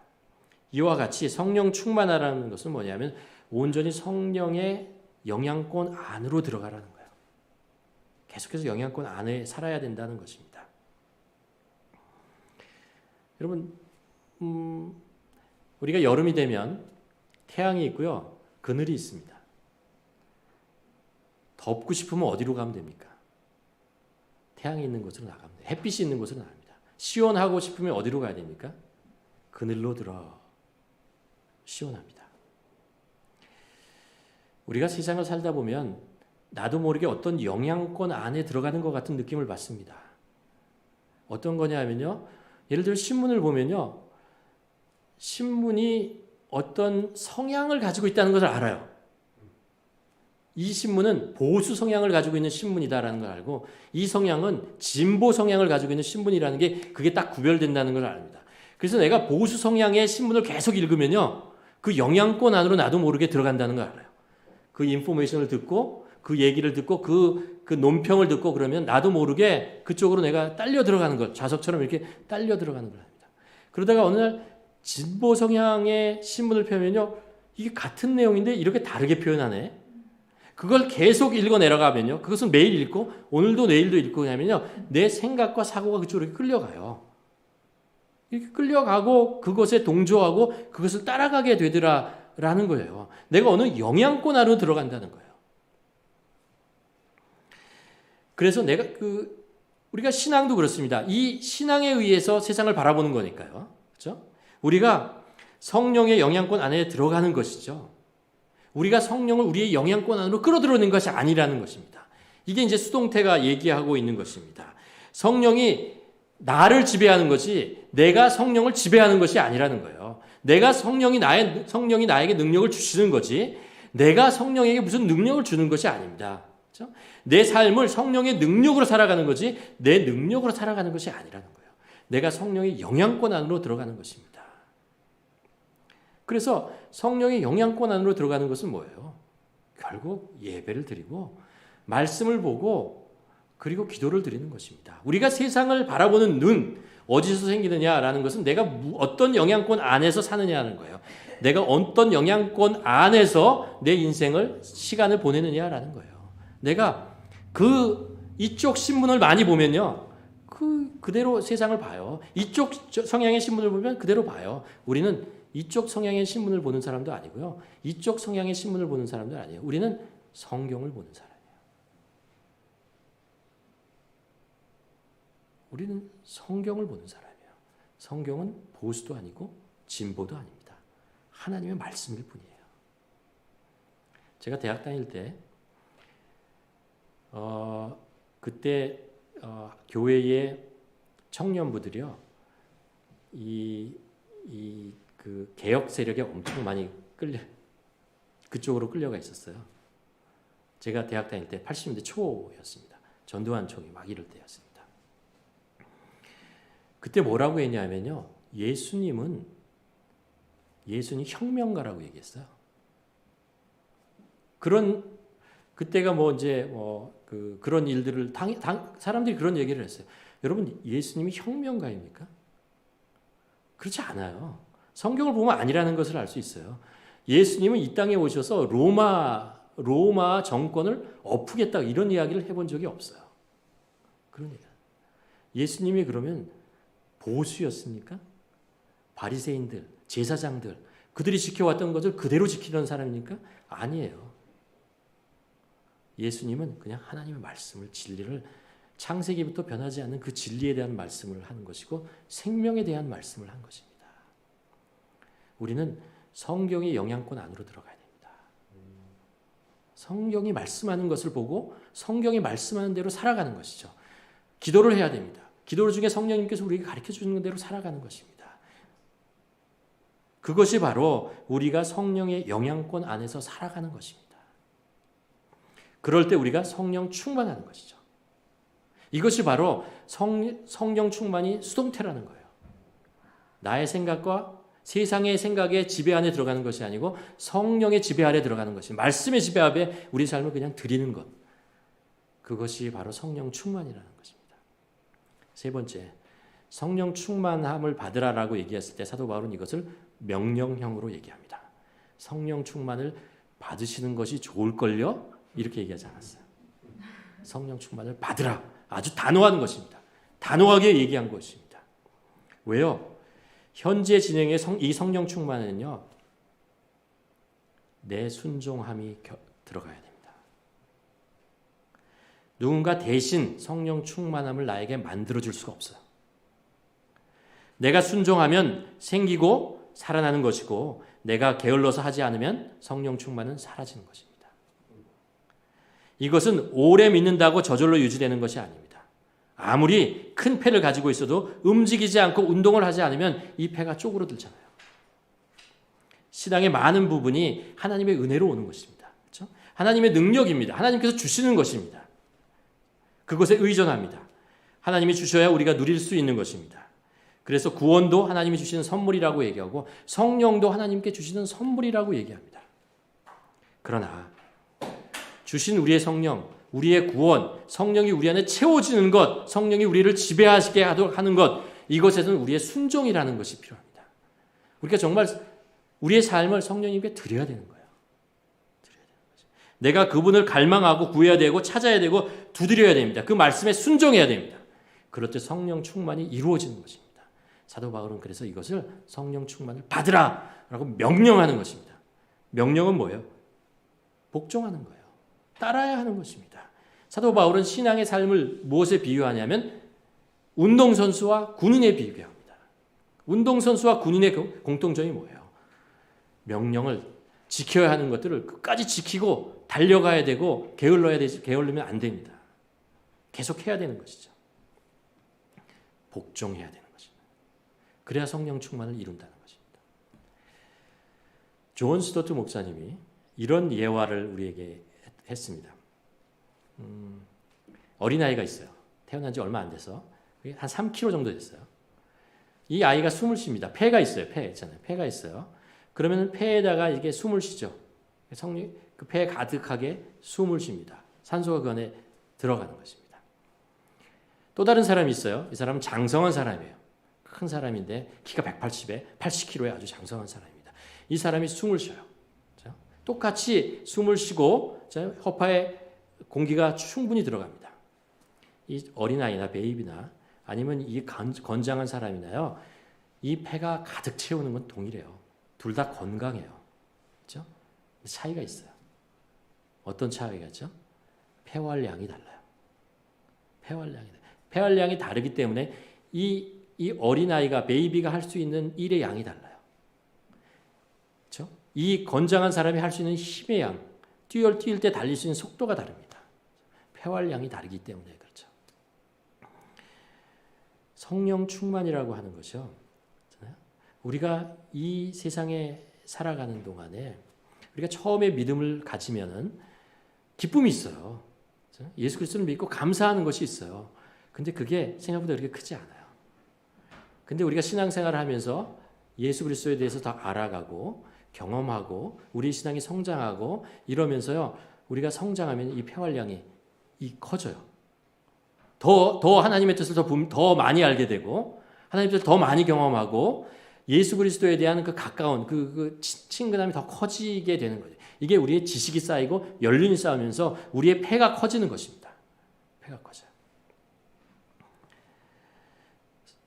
이와 같이 성령 충만하라는 것은 뭐냐면 온전히 성령의 영향권 안으로 들어가라는 거예요. 계속해서 영향권 안에 살아야 된다는 것입니다. 여러분, 우리가 여름이 되면 태양이 있고요, 그늘이 있습니다. 덥고 싶으면 어디로 가면 됩니까? 태양이 있는 곳으로 나가면 돼요. 햇빛이 있는 곳으로 나갑니다. 시원하고 싶으면 어디로 가야 됩니까? 그늘로 들어 시원합니다. 우리가 세상을 살다 보면 나도 모르게 어떤 영향권 안에 들어가는 것 같은 느낌을 받습니다. 어떤 거냐 하면요, 예를 들어 신문을 보면요, 신문이 어떤 성향을 가지고 있다는 것을 알아요. 이 신문은 보수 성향을 가지고 있는 신문이다라는 걸 알고 이 성향은 진보 성향을 가지고 있는 신문이라는 게 그게 딱 구별된다는 걸 압니다. 그래서 내가 보수 성향의 신문을 계속 읽으면요, 그 영향권 안으로 나도 모르게 들어간다는 걸 알아요. 그 인포메이션을 듣고 그 얘기를 듣고 그 논평을 듣고 그러면 나도 모르게 그쪽으로 내가 딸려 들어가는 것, 자석처럼 이렇게 딸려 들어가는 걸 합니다. 그러다가 어느 날 진보 성향의 신문을 펴면요, 이게 같은 내용인데 이렇게 다르게 표현하네. 그걸 계속 읽어 내려가면요, 그것은 매일 읽고 오늘도 내일도 읽고 하면요, 내 생각과 사고가 그쪽으로 끌려가요. 이렇게 끌려가고 그것에 동조하고 그것을 따라가게 되더라라는 거예요. 내가 어느 영향권 안으로 들어간다는 거예요. 그래서 우리가 신앙도 그렇습니다. 이 신앙에 의해서 세상을 바라보는 거니까요. 그렇죠? 우리가 성령의 영향권 안에 들어가는 것이죠. 우리가 성령을 우리의 영향권 안으로 끌어들여는 것이 아니라는 것입니다. 이게 이제 수동태가 얘기하고 있는 것입니다. 성령이 나를 지배하는 것이 내가 성령을 지배하는 것이 아니라는 거예요. 내가 성령이 나에게 능력을 주시는 거지 내가 성령에게 무슨 능력을 주는 것이 아닙니다. 그렇죠? 내 삶을 성령의 능력으로 살아가는 거지 내 능력으로 살아가는 것이 아니라는 거예요. 내가 성령의 영향권 안으로 들어가는 것입니다. 그래서 성령의 영향권 안으로 들어가는 것은 뭐예요? 결국 예배를 드리고 말씀을 보고 그리고 기도를 드리는 것입니다. 우리가 세상을 바라보는 눈 어디서 생기느냐라는 것은 내가 어떤 영향권 안에서 사느냐는 거예요. 내가 어떤 영향권 안에서 내 인생을 시간을 보내느냐라는 거예요. 내가 이쪽 신문을 많이 보면요. 그대로 세상을 봐요. 이쪽 성향의 신문을 보면 그대로 봐요. 우리는 이쪽 성향의 신문을 보는 사람도 아니고요. 이쪽 성향의 신문을 보는 사람도 아니에요. 우리는 성경을 보는 사람이에요. 우리는 성경을 보는 사람이에요. 성경은 보수도 아니고 진보도 아닙니다. 하나님의 말씀일 뿐이에요. 제가 대학 다닐 때 그때 교회의 청년부들이요. 그 개혁 세력에 엄청 많이 그쪽으로 끌려가 있었어요. 제가 대학 다닐 때 80년대 초였습니다. 전두환 총이 막 이럴 때였습니다. 그때 뭐라고 했냐면요. 예수님 혁명가라고 얘기했어요. 그때가 그런 일들을 사람들이 그런 얘기를 했어요. 여러분 예수님이 혁명가입니까? 그렇지 않아요. 성경을 보면 아니라는 것을 알 수 있어요. 예수님은 이 땅에 오셔서 로마 정권을 엎으겠다 이런 이야기를 해본 적이 없어요. 그러니까 예수님이 그러면 보수였습니까? 바리새인들, 제사장들 그들이 지켜왔던 것을 그대로 지키던 사람입니까? 아니에요. 예수님은 그냥 하나님의 말씀을 진리를 창세기부터 변하지 않는 그 진리에 대한 말씀을 하는 것이고 생명에 대한 말씀을 한 것입니다. 우리는 성경의 영향권 안으로 들어가야 됩니다. 성경이 말씀하는 것을 보고 성경이 말씀하는 대로 살아가는 것이죠. 기도를 해야 됩니다. 기도 중에 성령님께서 우리에게 가르쳐 주는 대로 살아가는 것입니다. 그것이 바로 우리가 성령의 영향권 안에서 살아가는 것입니다. 그럴 때 우리가 성령 충만하는 것이죠. 이것이 바로 성령 충만이 수동태라는 거예요. 나의 생각과 세상의 생각의 지배 안에 들어가는 것이 아니고 성령의 지배 아래 들어가는 것이 말씀의 지배 아래 우리 삶을 그냥 드리는 것. 그것이 바로 성령 충만이라는 것입니다. 세 번째, 성령 충만함을 받으라라고 얘기했을 때 사도 바울은 이것을 명령형으로 얘기합니다. 성령 충만을 받으시는 것이 좋을걸요? 이렇게 얘기하지 않았어요. 성령 충만을 받으라. 아주 단호한 것입니다. 단호하게 얘기한 것입니다. 왜요? 현재 진행의 이 성령 충만은요. 내 순종함이 들어가야 됩니다. 누군가 대신 성령 충만함을 나에게 만들어줄 수가 없어요. 내가 순종하면 생기고 살아나는 것이고 내가 게을러서 하지 않으면 성령 충만은 사라지는 것입니다. 이것은 오래 믿는다고 저절로 유지되는 것이 아닙니다. 아무리 큰 패를 가지고 있어도 움직이지 않고 운동을 하지 않으면 이 패가 쪼그러들잖아요. 신앙의 많은 부분이 하나님의 은혜로 오는 것입니다. 그렇죠? 하나님의 능력입니다. 하나님께서 주시는 것입니다. 그것에 의존합니다. 하나님이 주셔야 우리가 누릴 수 있는 것입니다. 그래서 구원도 하나님이 주시는 선물이라고 얘기하고 성령도 하나님께 주시는 선물이라고 얘기합니다. 그러나 주신 우리의 성령, 우리의 구원, 성령이 우리 안에 채워지는 것, 성령이 우리를 지배하게 하는 것, 이것에서는 우리의 순종이라는 것이 필요합니다. 우리가 정말 우리의 삶을 성령님께 드려야 되는 거예요. 내가 그분을 갈망하고 구해야 되고 찾아야 되고 두드려야 됩니다. 그 말씀에 순종해야 됩니다. 그럴 때 성령 충만이 이루어지는 것입니다. 사도 바울은 그래서 이것을 성령 충만을 받으라 라고 명령하는 것입니다. 명령은 뭐예요? 복종하는 거예요. 따라야 하는 것입니다. 사도 바울은 신앙의 삶을 무엇에 비유하냐면 운동선수와 군인에 비유합니다. 운동선수와 군인의 공통점이 뭐예요? 명령을 지켜야 하는 것들을 끝까지 지키고 달려가야 되고 게을르면 안 됩니다. 계속 해야 되는 것이죠. 복종해야 되는 것입니다. 그래야 성령 충만을 이룬다는 것입니다. 존 스토트 목사님이 이런 예화를 우리에게 했습니다. 어린아이가 있어요. 태어난 지 얼마 안 돼서 한 3kg 정도 됐어요. 이 아이가 숨을 쉽니다. 폐가 있어요. 폐 있잖아요. 폐가 있어요. 그러면 폐에다가 이게 숨을 쉬죠. 그 폐에 가득하게 숨을 쉽니다. 산소가 그 안에 들어가는 것입니다. 또 다른 사람이 있어요. 이 사람은 장성한 사람이에요. 큰 사람인데 키가 180에 80kg의 아주 장성한 사람입니다. 이 사람이 숨을 쉬어요. 똑같이 숨을 쉬고 허파에 공기가 충분히 들어갑니다. 이 어린아이나 베이비나 아니면 이 건장한 사람이나요, 이 폐가 가득 채우는 건 동일해요. 둘 다 건강해요. 그렇죠? 차이가 있어요. 어떤 차이가 있죠? 폐활량이 달라요. 폐활량이 다르기 때문에 이 어린아이가, 베이비가 할 수 있는 일의 양이 달라요. 그렇죠? 이 건장한 사람이 할 수 있는 힘의 양, 뛸 때 달릴 수 있는 속도가 다릅니다. 폐활량이 다르기 때문에 그렇죠. 성령 충만이라고 하는 것이요. 우리가 이 세상에 살아가는 동안에 우리가 처음에 믿음을 가지면은 기쁨이 있어요. 예수 그리스도를 믿고 감사하는 것이 있어요. 근데 그게 생각보다 그렇게 크지 않아요. 근데 우리가 신앙생활을 하면서 예수 그리스도에 대해서 더 알아가고 경험하고 우리 신앙이 성장하고 이러면서요, 우리가 성장하면 이 폐활량이 커져요. 더 하나님의 뜻을 더 많이 알게 되고 하나님의 뜻을 더 많이 경험하고 예수 그리스도에 대한 그 가까운 그 친근함이 더 커지게 되는 거죠. 이게 우리의 지식이 쌓이고 연륜이 쌓이면서 우리의 폐가 커지는 것입니다. 폐가 커져요.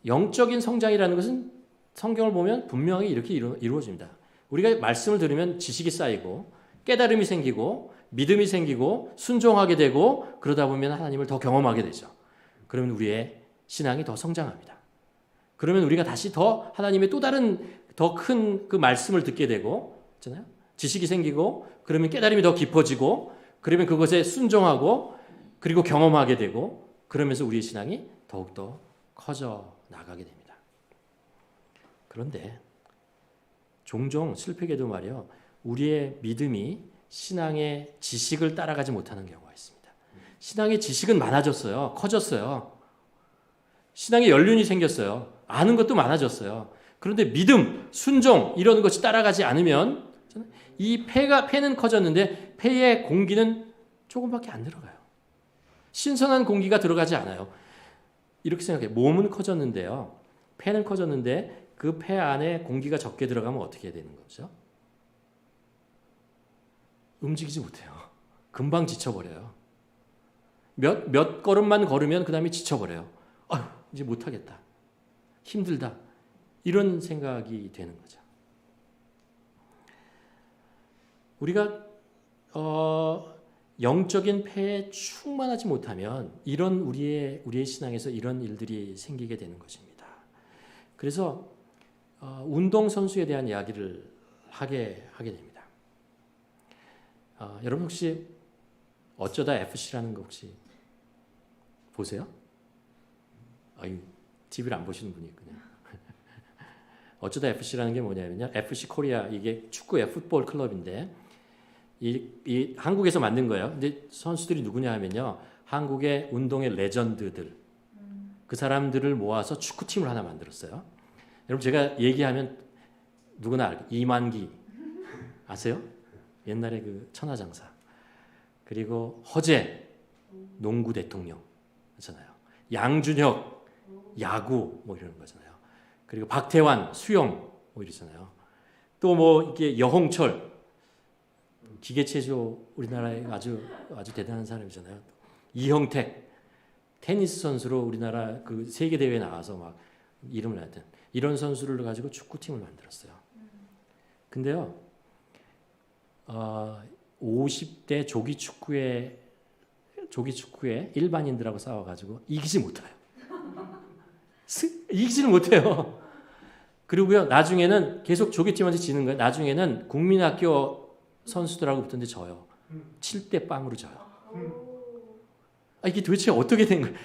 영적인 성장이라는 것은 성경을 보면 분명히 이렇게 이루어집니다. 우리가 말씀을 들으면 지식이 쌓이고 깨달음이 생기고 믿음이 생기고 순종하게 되고 그러다 보면 하나님을 더 경험하게 되죠. 그러면 우리의 신앙이 더 성장합니다. 그러면 우리가 다시 더 하나님의 또 다른 더 큰 그 말씀을 듣게 되고, 있잖아요. 지식이 생기고 그러면 깨달음이 더 깊어지고 그러면 그것에 순종하고 그리고 경험하게 되고 그러면서 우리의 신앙이 더욱더 커져 나가게 됩니다. 그런데 종종 슬프게도 말이요, 우리의 믿음이 신앙의 지식을 따라가지 못하는 경우가 있습니다. 신앙의 지식은 많아졌어요. 커졌어요. 신앙의 연륜이 생겼어요. 아는 것도 많아졌어요. 그런데 믿음, 순종 이런 것이 따라가지 않으면 이 폐는 커졌는데 폐의 공기는 조금밖에 안 들어가요. 신선한 공기가 들어가지 않아요. 이렇게 생각해요. 몸은 커졌는데요. 폐는 커졌는데 그 폐 안에 공기가 적게 들어가면 어떻게 되는 거죠? 움직이지 못해요. 금방 지쳐버려요. 몇 걸음만 걸으면 그 다음에 지쳐버려요. 아유, 이제 못하겠다. 힘들다. 이런 생각이 되는 거죠. 우리가 영적인 폐에 충만하지 못하면 이런 우리의 신앙에서 이런 일들이 생기게 되는 것입니다. 그래서 운동선수에 대한 이야기를 하게 됩니다. 여러분 혹시 어쩌다 FC라는 거 혹시 보세요? 아유, TV를 안 보시는 분이 있군요. 어쩌다 FC라는 게 뭐냐면요, FC 코리아, 이게 축구의 풋볼 클럽인데 이 한국에서 만든 거예요. 근데 선수들이 누구냐 하면요, 한국의 운동의 레전드들, 그 사람들을 모아서 축구팀을 하나 만들었어요. 여러분 제가 얘기하면 누구나 알고, 이만기 아세요? 옛날에 그 천하장사. 그리고 허재 농구 대통령 있잖아요. 양준혁 야구 뭐 이러는 거잖아요. 그리고 박태환 수영 뭐 이러잖아요. 또 뭐 이게 여홍철 기계체조 우리나라에 아주 대단한 사람이잖아요. 이형택 테니스 선수로 우리나라 그 세계 대회에 나와서 막 이름을 하던 이런 선수를 가지고 축구팀을 만들었어요. 근데요, 50대 조기 축구에 일반인들하고 싸워가지고 이기지 못해요. 이기지를 못해요. 그리고요, 나중에는 계속 조기팀한테 지는 거예요. 나중에는 국민학교 선수들하고 붙었는데 져요. 7대 0으로 져요. 이게 도대체 어떻게 된 거예요?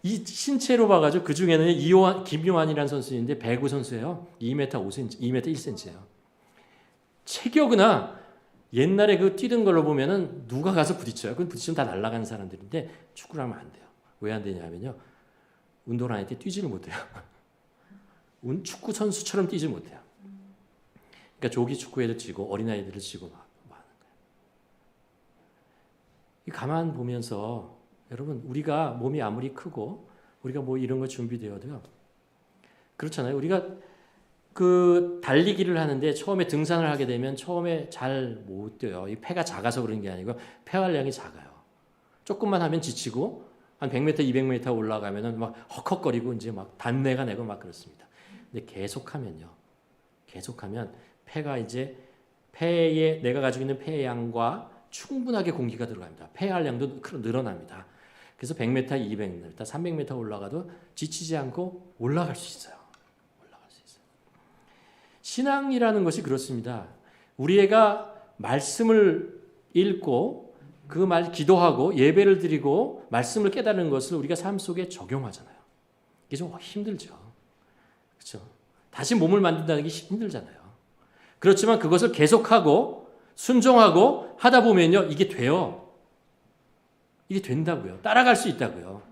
이 신체로 봐가지고 그 중에는 김요한이라는 선수인데 배구 선수예요. 2m 5cm, 2m 1cm예요. 체격이나 옛날에 그 뛰던 걸로 보면은 누가 가서 부딪혀요. 그건 부딪히면 다 날아가는 사람들인데 축구를 하면 안 돼요. 왜 안 되냐면요. 운동을 안 할 때 뛰지를 못해요. 축구 선수처럼 뛰지 못해요. 그러니까 조기 축구에도 지고 어린아이들을 지고 막 하는 거예요. 이 가만 보면서 여러분 우리가 몸이 아무리 크고 우리가 뭐 이런 거 준비되어도요. 그렇잖아요. 우리가 그 달리기를 하는데 처음에 등산을 하게 되면 처음에 잘 못 뛰어요. 이 폐가 작아서 그런 게 아니고 폐활량이 작아요. 조금만 하면 지치고 한 100m, 200m 올라가면은 막 헉헉거리고 이제 막 단내가 내고 막 그렇습니다. 근데 계속하면 폐가 이제 폐에 내가 가지고 있는 폐양과 충분하게 공기가 들어갑니다. 폐활량도 늘어납니다. 그래서 100m, 200m, 300m 올라가도 지치지 않고 올라갈 수 있어요. 신앙이라는 것이 그렇습니다. 우리가 말씀을 읽고 그 말 기도하고 예배를 드리고 말씀을 깨달은 것을 우리가 삶 속에 적용하잖아요. 이게 좀 힘들죠. 그렇죠? 다시 몸을 만든다는 게 힘들잖아요. 그렇지만 그것을 계속하고 순종하고 하다 보면요. 이게 돼요. 이게 된다고요. 따라갈 수 있다고요.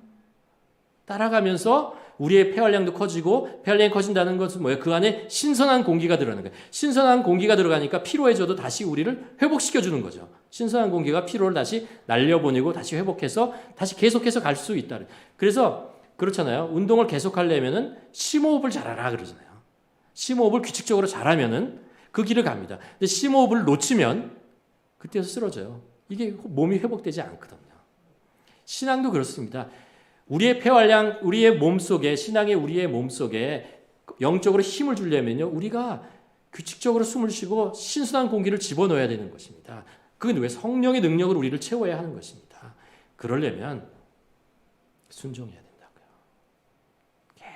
따라가면서 우리의 폐활량도 커지고 폐활량이 커진다는 것은 뭐예요? 그 안에 신선한 공기가 들어가는 거예요. 신선한 공기가 들어가니까 피로해져도 다시 우리를 회복시켜주는 거죠. 신선한 공기가 피로를 다시 날려보내고 다시 회복해서 다시 계속해서 갈 수 있다. 그래서 그렇잖아요. 운동을 계속하려면은 심호흡을 잘하라 그러잖아요. 심호흡을 규칙적으로 잘하면은 그 길을 갑니다. 근데 심호흡을 놓치면 그때서 쓰러져요. 이게 몸이 회복되지 않거든요. 신앙도 그렇습니다. 우리의 폐활량, 우리의 몸속에 신앙의 우리의 몸속에 영적으로 힘을 주려면요. 우리가 규칙적으로 숨을 쉬고 신선한 공기를 집어넣어야 되는 것입니다. 그건 왜 성령의 능력을 우리를 채워야 하는 것입니다. 그러려면 순종해야 된다고요.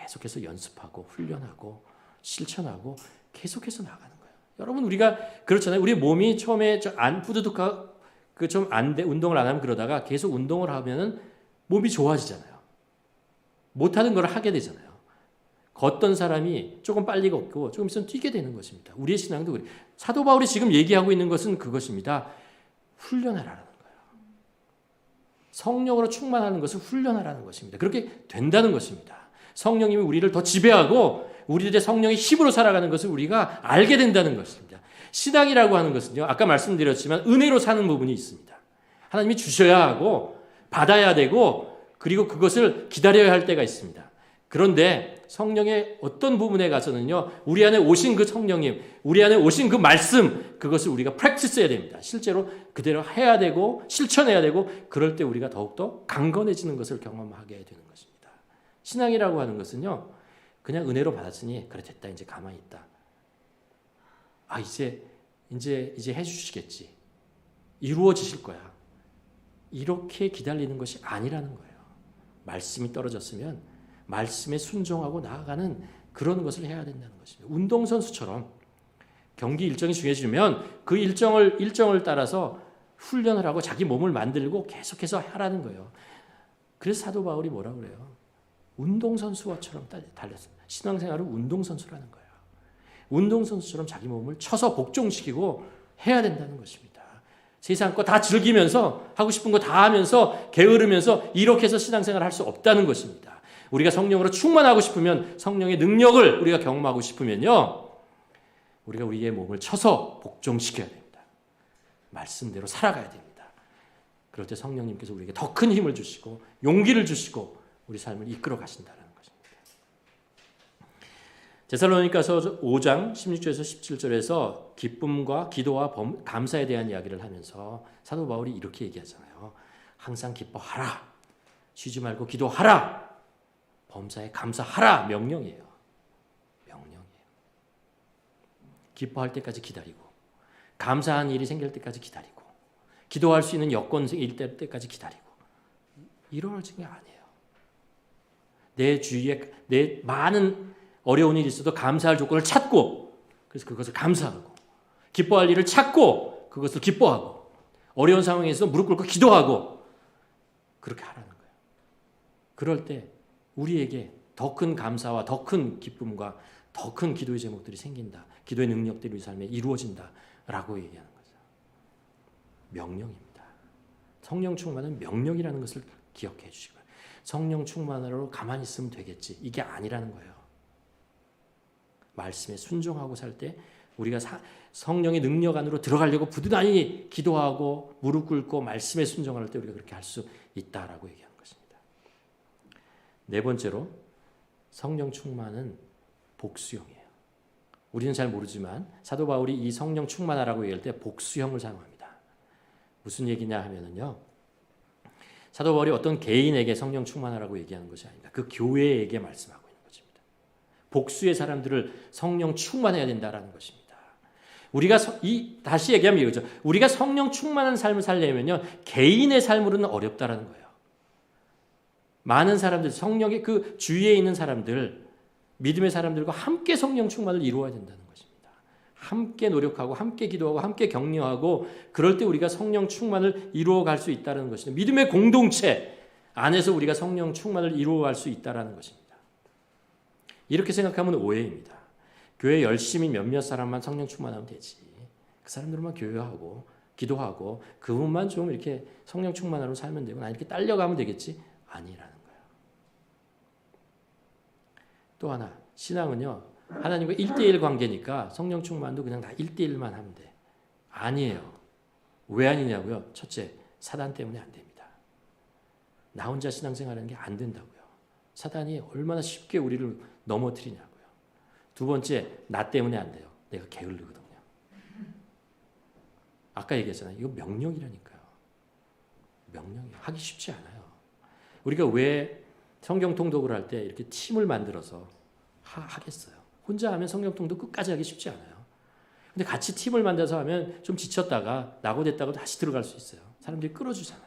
계속해서 연습하고 훈련하고 실천하고 계속해서 나가는 거예요. 여러분 우리가 그렇잖아요. 우리 몸이 처음에 안 뿌듯하고 좀 안 돼 운동을 안 하면 그러다가 계속 운동을 하면은 몸이 좋아지잖아요. 못하는 걸 하게 되잖아요. 걷던 사람이 조금 빨리 걷고 조금 있으면 뛰게 되는 것입니다. 우리의 신앙도 그래요. 사도 바울이 지금 얘기하고 있는 것은 그것입니다. 훈련하라는 거예요. 성령으로 충만하는 것을 훈련하라는 것입니다. 그렇게 된다는 것입니다. 성령님이 우리를 더 지배하고 우리들의 성령의 힘으로 살아가는 것을 우리가 알게 된다는 것입니다. 신앙이라고 하는 것은요. 아까 말씀드렸지만 은혜로 사는 부분이 있습니다. 하나님이 주셔야 하고 받아야 되고 그리고 그것을 기다려야 할 때가 있습니다. 그런데 성령의 어떤 부분에 가서는요. 우리 안에 오신 그 성령님, 우리 안에 오신 그 말씀 그것을 우리가 프랙티스해야 됩니다. 실제로 그대로 해야 되고 실천해야 되고 그럴 때 우리가 더욱더 강건해지는 것을 경험하게 되는 것입니다. 신앙이라고 하는 것은요. 그냥 은혜로 받았으니 그래 됐다 이제 가만히 있다. 아 이제 해주시겠지. 이루어지실 거야. 이렇게 기다리는 것이 아니라는 거예요. 말씀이 떨어졌으면 말씀에 순종하고 나아가는 그런 것을 해야 된다는 것입니다. 운동선수처럼 경기 일정이 중요해지면 그 일정을 따라서 훈련을 하고 자기 몸을 만들고 계속해서 하라는 거예요. 그래서 사도 바울이 뭐라 그래요? 운동선수처럼 달렸어요. 신앙생활은 운동선수라는 거예요. 운동선수처럼 자기 몸을 쳐서 복종시키고 해야 된다는 것입니다. 세상 거 다 즐기면서 하고 싶은 거 다 하면서 게으르면서 이렇게 해서 신앙생활을 할 수 없다는 것입니다. 우리가 성령으로 충만하고 싶으면 성령의 능력을 우리가 경험하고 싶으면요. 우리가 우리의 몸을 쳐서 복종시켜야 됩니다. 말씀대로 살아가야 됩니다. 그럴 때 성령님께서 우리에게 더 큰 힘을 주시고 용기를 주시고 우리 삶을 이끌어 가신다는 것입니다. 데살로니가서 5장 16절에서 17절에서 기쁨과 기도와 감사에 대한 이야기를 하면서 사도 바울이 이렇게 얘기하잖아요. 항상 기뻐하라. 쉬지 말고 기도하라. 범사에 감사하라. 명령이에요. 명령이에요. 기뻐할 때까지 기다리고 감사한 일이 생길 때까지 기다리고 기도할 수 있는 여건이 일 때까지 기다리고 이러는 게 아니에요. 내 주위에 내 많은 어려운 일이 있어도 감사할 조건을 찾고 그래서 그것을 감사하고 기뻐할 일을 찾고 그것을 기뻐하고 어려운 상황에서 무릎 꿇고 기도하고 그렇게 하라는 거예요. 그럴 때 우리에게 더 큰 감사와 더 큰 기쁨과 더 큰 기도의 제목들이 생긴다. 기도의 능력들이 우리 삶에 이루어진다. 라고 얘기하는 거죠. 명령입니다. 성령 충만은 명령이라는 것을 기억해 주시고요. 성령 충만으로 가만히 있으면 되겠지. 이게 아니라는 거예요. 말씀에 순종하고 살 때 우리가 성령의 능력 안으로 들어가려고 부단히 기도하고 무릎 꿇고 말씀에 순종할 때 우리가 그렇게 할 수 있다라고 얘기하는 것입니다. 네 번째로 성령 충만은 복수형이에요. 우리는 잘 모르지만 사도 바울이 이 성령 충만하라고 얘기할 때 복수형을 사용합니다. 무슨 얘기냐 하면은요. 사도 바울이 어떤 개인에게 성령 충만하라고 얘기하는 것이 아닙니다. 그 교회에게 말씀하고 있는 것입니다. 복수의 사람들을 성령 충만해야 된다라는 것입니다. 우리가 다시 얘기하면 이거죠. 우리가 성령 충만한 삶을 살려면요. 개인의 삶으로는 어렵다라는 거예요. 많은 사람들, 성령의 그 주위에 있는 사람들, 믿음의 사람들과 함께 성령 충만을 이루어야 된다는 것입니다. 함께 노력하고 함께 기도하고 함께 격려하고 그럴 때 우리가 성령 충만을 이루어갈 수 있다는 것입니다. 믿음의 공동체 안에서 우리가 성령 충만을 이루어갈 수 있다는 것입니다. 이렇게 생각하면 오해입니다. 교회 열심히 몇몇 사람만 성령 충만하면 되지. 그 사람들만 교회하고 기도하고 그분만 좀 이렇게 성령 충만으로 살면 되고 나 이렇게 딸려가면 되겠지? 아니라는 거예요. 또 하나 신앙은요. 하나님과 1대1 관계니까 성령 충만도 그냥 다 1대1만 하면 돼. 아니에요. 왜 아니냐고요? 첫째, 사단 때문에 안 됩니다. 나 혼자 신앙생활하는 게 안 된다고요. 사단이 얼마나 쉽게 우리를 넘어뜨리냐고요. 두 번째, 나 때문에 안 돼요. 내가 게을르거든요. 아까 얘기했잖아요. 이거 명령이라니까요. 명령이 하기 쉽지 않아요. 우리가 왜 성경 통독을 할 때 이렇게 팀을 만들어서 하겠어요. 혼자 하면 성경 통독 끝까지 하기 쉽지 않아요. 근데 같이 팀을 만들어서 하면 좀 지쳤다가 낙오됐다가 다시 들어갈 수 있어요. 사람들이 끌어주잖아요.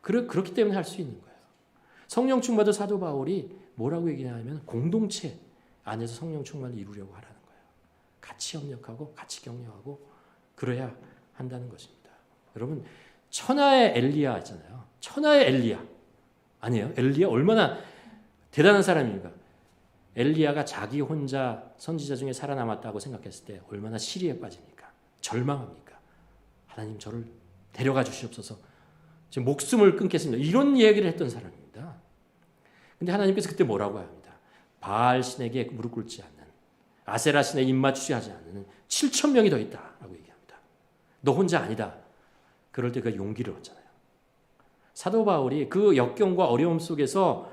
그렇기 때문에 할 수 있는 거예요. 성령 충만도 사도 바울이 뭐라고 얘기하냐면 공동체 안에서 성령 충만을 이루려고 하라는 거예요. 같이 협력하고 같이 격려하고 그래야 한다는 것입니다. 여러분 천하의 엘리야 있잖아요. 천하의 엘리야 아니에요? 엘리야 얼마나 대단한 사람입니까? 엘리야가 자기 혼자 선지자 중에 살아남았다고 생각했을 때 얼마나 시리에 빠집니까? 절망합니까? 하나님 저를 데려가 주시옵소서. 지금 목숨을 끊겠습니다. 이런 얘기를 했던 사람입니다. 근데 하나님께서 그때 뭐라고 합니다. 바알 신에게 무릎 꿇지 않는 아세라 신에 입맞추지 하지 않는 7,000명이 더 있다라고 얘기합니다. 너 혼자 아니다. 그럴 때 그 용기를 얻잖아요. 사도 바울이 그 역경과 어려움 속에서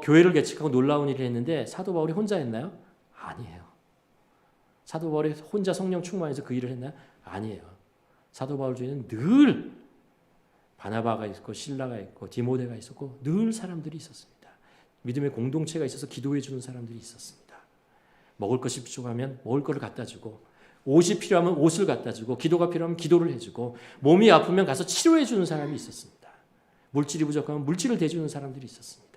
교회를 개척하고 놀라운 일을 했는데 사도 바울이 혼자 했나요? 아니에요. 사도 바울이 혼자 성령 충만해서 그 일을 했나요? 아니에요. 사도 바울 중에는 늘 바나바가 있고 실라가 있고 디모데가 있었고 늘 사람들이 있었습니다. 믿음의 공동체가 있어서 기도해 주는 사람들이 있었습니다. 먹을 것이 부족하면 먹을 것을 갖다 주고 옷이 필요하면 옷을 갖다 주고 기도가 필요하면 기도를 해주고 몸이 아프면 가서 치료해 주는 사람이 있었습니다. 물질이 부족하면 물질을 대주는 사람들이 있었습니다.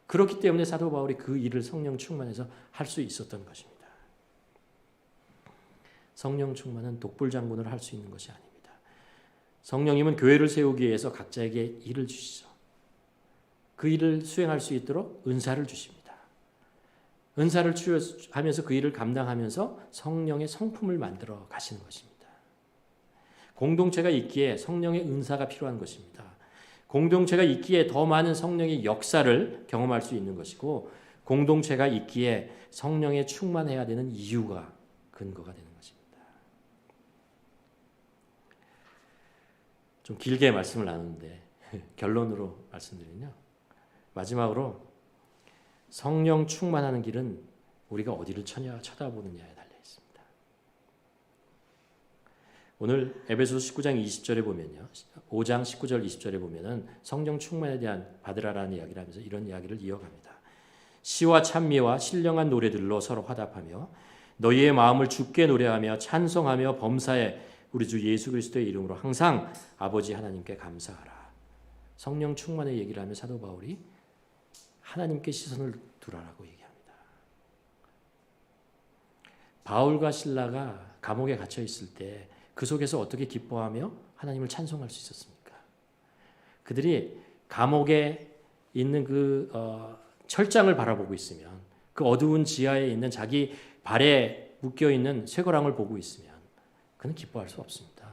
그렇기 때문에 사도 바울이 그 일을 성령 충만해서 할 수 있었던 것입니다. 성령 충만은 독불장군을 할 수 있는 것이 아닙니다. 성령님은 교회를 세우기 위해서 각자에게 일을 주시죠. 그 일을 수행할 수 있도록 은사를 주십니다. 은사를 하면서 그 일을 감당하면서 성령의 성품을 만들어 가시는 것입니다. 공동체가 있기에 성령의 은사가 필요한 것입니다. 공동체가 있기에 더 많은 성령의 역사를 경험할 수 있는 것이고 공동체가 있기에 성령에 충만해야 되는 이유가 근거가 되는 것입니다. 좀 길게 말씀을 나누는데 결론으로 말씀드리면요. 마지막으로 성령 충만하는 길은 우리가 어디를 쳐다보느냐에 달려 있습니다. 오늘 에베소서 19장 20절에 보면요. 5장 19절 20절에 보면은 성령 충만에 대한 받으라라는 이야기를 하면서 이런 이야기를 이어갑니다. 시와 찬미와 신령한 노래들로 서로 화답하며 너희의 마음을 주께 노래하며 찬송하며 범사에 우리 주 예수 그리스도의 이름으로 항상 아버지 하나님께 감사하라. 성령 충만의 얘기를 하며 사도 바울이 하나님께 시선을 두라라고 얘기합니다. 바울과 실라가 감옥에 갇혀 있을 때 그 속에서 어떻게 기뻐하며 하나님을 찬송할 수 있었습니까? 그들이 감옥에 있는 그 철장을 바라보고 있으면 그 어두운 지하에 있는 자기 발에 묶여 있는 쇠고랑을 보고 있으면 그는 기뻐할 수 없습니다.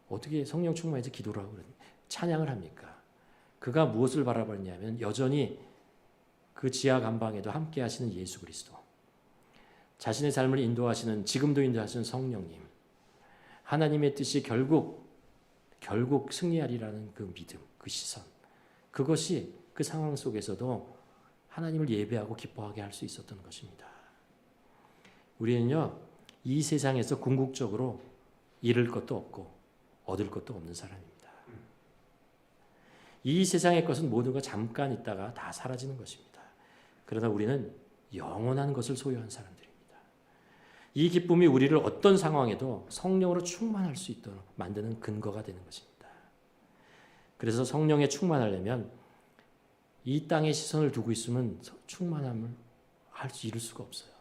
어떻게 성령 충만해서 기도를 하고 찬양을 합니까? 그가 무엇을 바라보냐면 여전히 그 지하 감방에도 함께 하시는 예수 그리스도, 자신의 삶을 인도하시는, 지금도 인도하시는 성령님, 하나님의 뜻이 결국 승리하리라는 그 믿음, 그 시선, 그것이 그 상황 속에서도 하나님을 예배하고 기뻐하게 할 수 있었던 것입니다. 우리는요, 이 세상에서 궁극적으로 잃을 것도 없고 얻을 것도 없는 사람입니다. 이 세상의 것은 모두가 잠깐 있다가 다 사라지는 것입니다. 그러나 우리는 영원한 것을 소유한 사람들입니다. 이 기쁨이 우리를 어떤 상황에도 성령으로 충만할 수 있도록 만드는 근거가 되는 것입니다. 그래서 성령에 충만하려면 이 땅에 시선을 두고 있으면 충만함을 이룰 수가 없어요.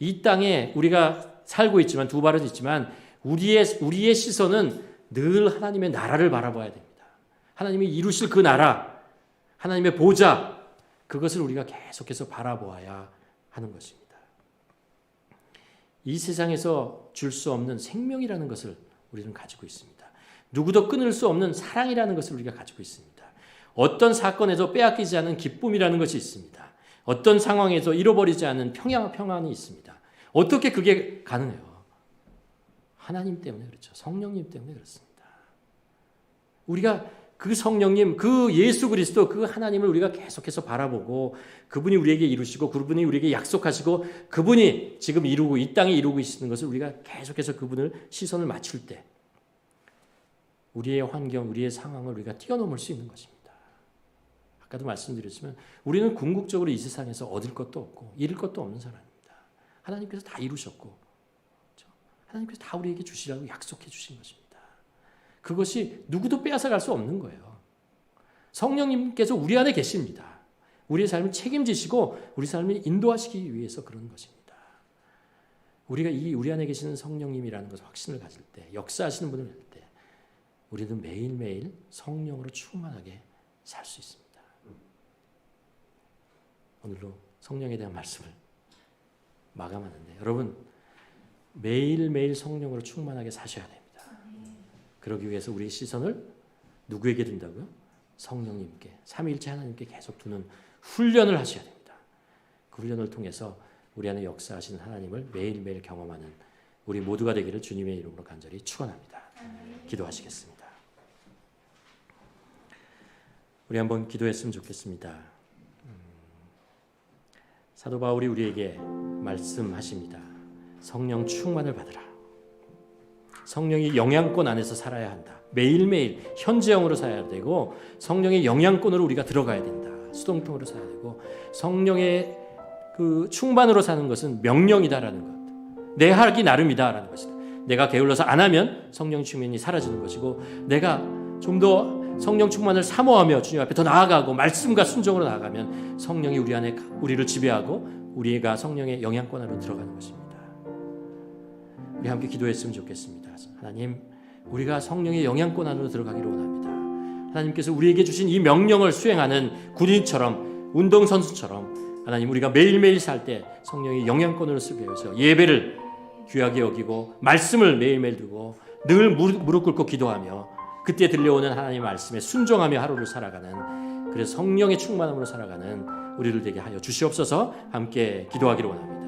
이 땅에 우리가 살고 있지만, 두 발은 있지만 우리의 시선은 늘 하나님의 나라를 바라봐야 됩니다. 하나님이 이루실 그 나라, 하나님의 보좌, 그것을 우리가 계속해서 바라보아야 하는 것입니다. 이 세상에서 줄 수 없는 생명이라는 것을 우리는 가지고 있습니다. 누구도 끊을 수 없는 사랑이라는 것을 우리가 가지고 있습니다. 어떤 사건에도 빼앗기지 않은 기쁨이라는 것이 있습니다. 어떤 상황에서 잃어버리지 않은 평안이 있습니다. 어떻게 그게 가능해요? 하나님 때문에 그렇죠. 성령님 때문에 그렇습니다. 우리가 그 성령님, 그 예수 그리스도, 그 하나님을 우리가 계속해서 바라보고 그분이 우리에게 이루시고 그분이 우리에게 약속하시고 그분이 지금 이루고 이 땅에 이루고 계시는 것을 우리가 계속해서 그분을 시선을 맞출 때 우리의 환경, 우리의 상황을 우리가 뛰어넘을 수 있는 것입니다. 아까도 말씀드렸지만 우리는 궁극적으로 이 세상에서 얻을 것도 없고 잃을 것도 없는 사람입니다. 하나님께서 다 이루셨고 그렇죠? 하나님께서 다 우리에게 주시라고 약속해 주신 것입니다. 그것이 누구도 빼앗아갈 수 없는 거예요. 성령님께서 우리 안에 계십니다. 우리의 삶을 책임지시고 우리 삶을 인도하시기 위해서 그런 것입니다. 우리가 우리 안에 계시는 성령님이라는 것을 확신을 가질 때, 역사하시는 분을 볼 때 우리는 매일매일 성령으로 충만하게 살 수 있습니다. 오늘로 성령에 대한 말씀을 마감하는데 여러분 매일매일 성령으로 충만하게 사셔야 됩니다. 그러기 위해서 우리의 시선을 누구에게 둔다고요? 성령님께, 삼위일체 하나님께 계속 두는 훈련을 하셔야 됩니다. 그 훈련을 통해서 우리 안에 역사하시는 하나님을 매일매일 경험하는 우리 모두가 되기를 주님의 이름으로 간절히 축원합니다. 기도하시겠습니다. 우리 한번 기도했으면 좋겠습니다. 사도 바울이 우리에게 말씀하십니다. 성령 충만을 받으라. 성령이 영향권 안에서 살아야 한다. 매일매일 현재형으로 살아야 되고 성령의 영향권으로 우리가 들어가야 된다. 수동통으로 살아야 되고 성령의 그 충만으로 사는 것은 명령이다라는 것. 내 하기 나름이다라는 것이다. 내가 게을러서 안 하면 성령 충만이 사라지는 것이고 내가 좀 더 성령 충만을 사모하며 주님 앞에 더 나아가고 말씀과 순종으로 나아가면 성령이 우리 안에 우리를 지배하고 우리가 성령의 영향권 안으로 들어가는 것입니다. 우리 함께 기도했으면 좋겠습니다. 하나님, 우리가 성령의 영향권 안으로 들어가기를 원합니다. 하나님께서 우리에게 주신 이 명령을 수행하는 군인처럼, 운동선수처럼 하나님 우리가 매일매일 살 때 성령의 영향권으로 쓰게 해서 예배를 귀하게 여기고 말씀을 매일매일 두고 늘 무릎 꿇고 기도하며 그때 들려오는 하나님의 말씀에 순종하며 하루를 살아가는, 그래서 성령의 충만함으로 살아가는 우리를 되게 하여 주시옵소서. 함께 기도하기를 원합니다.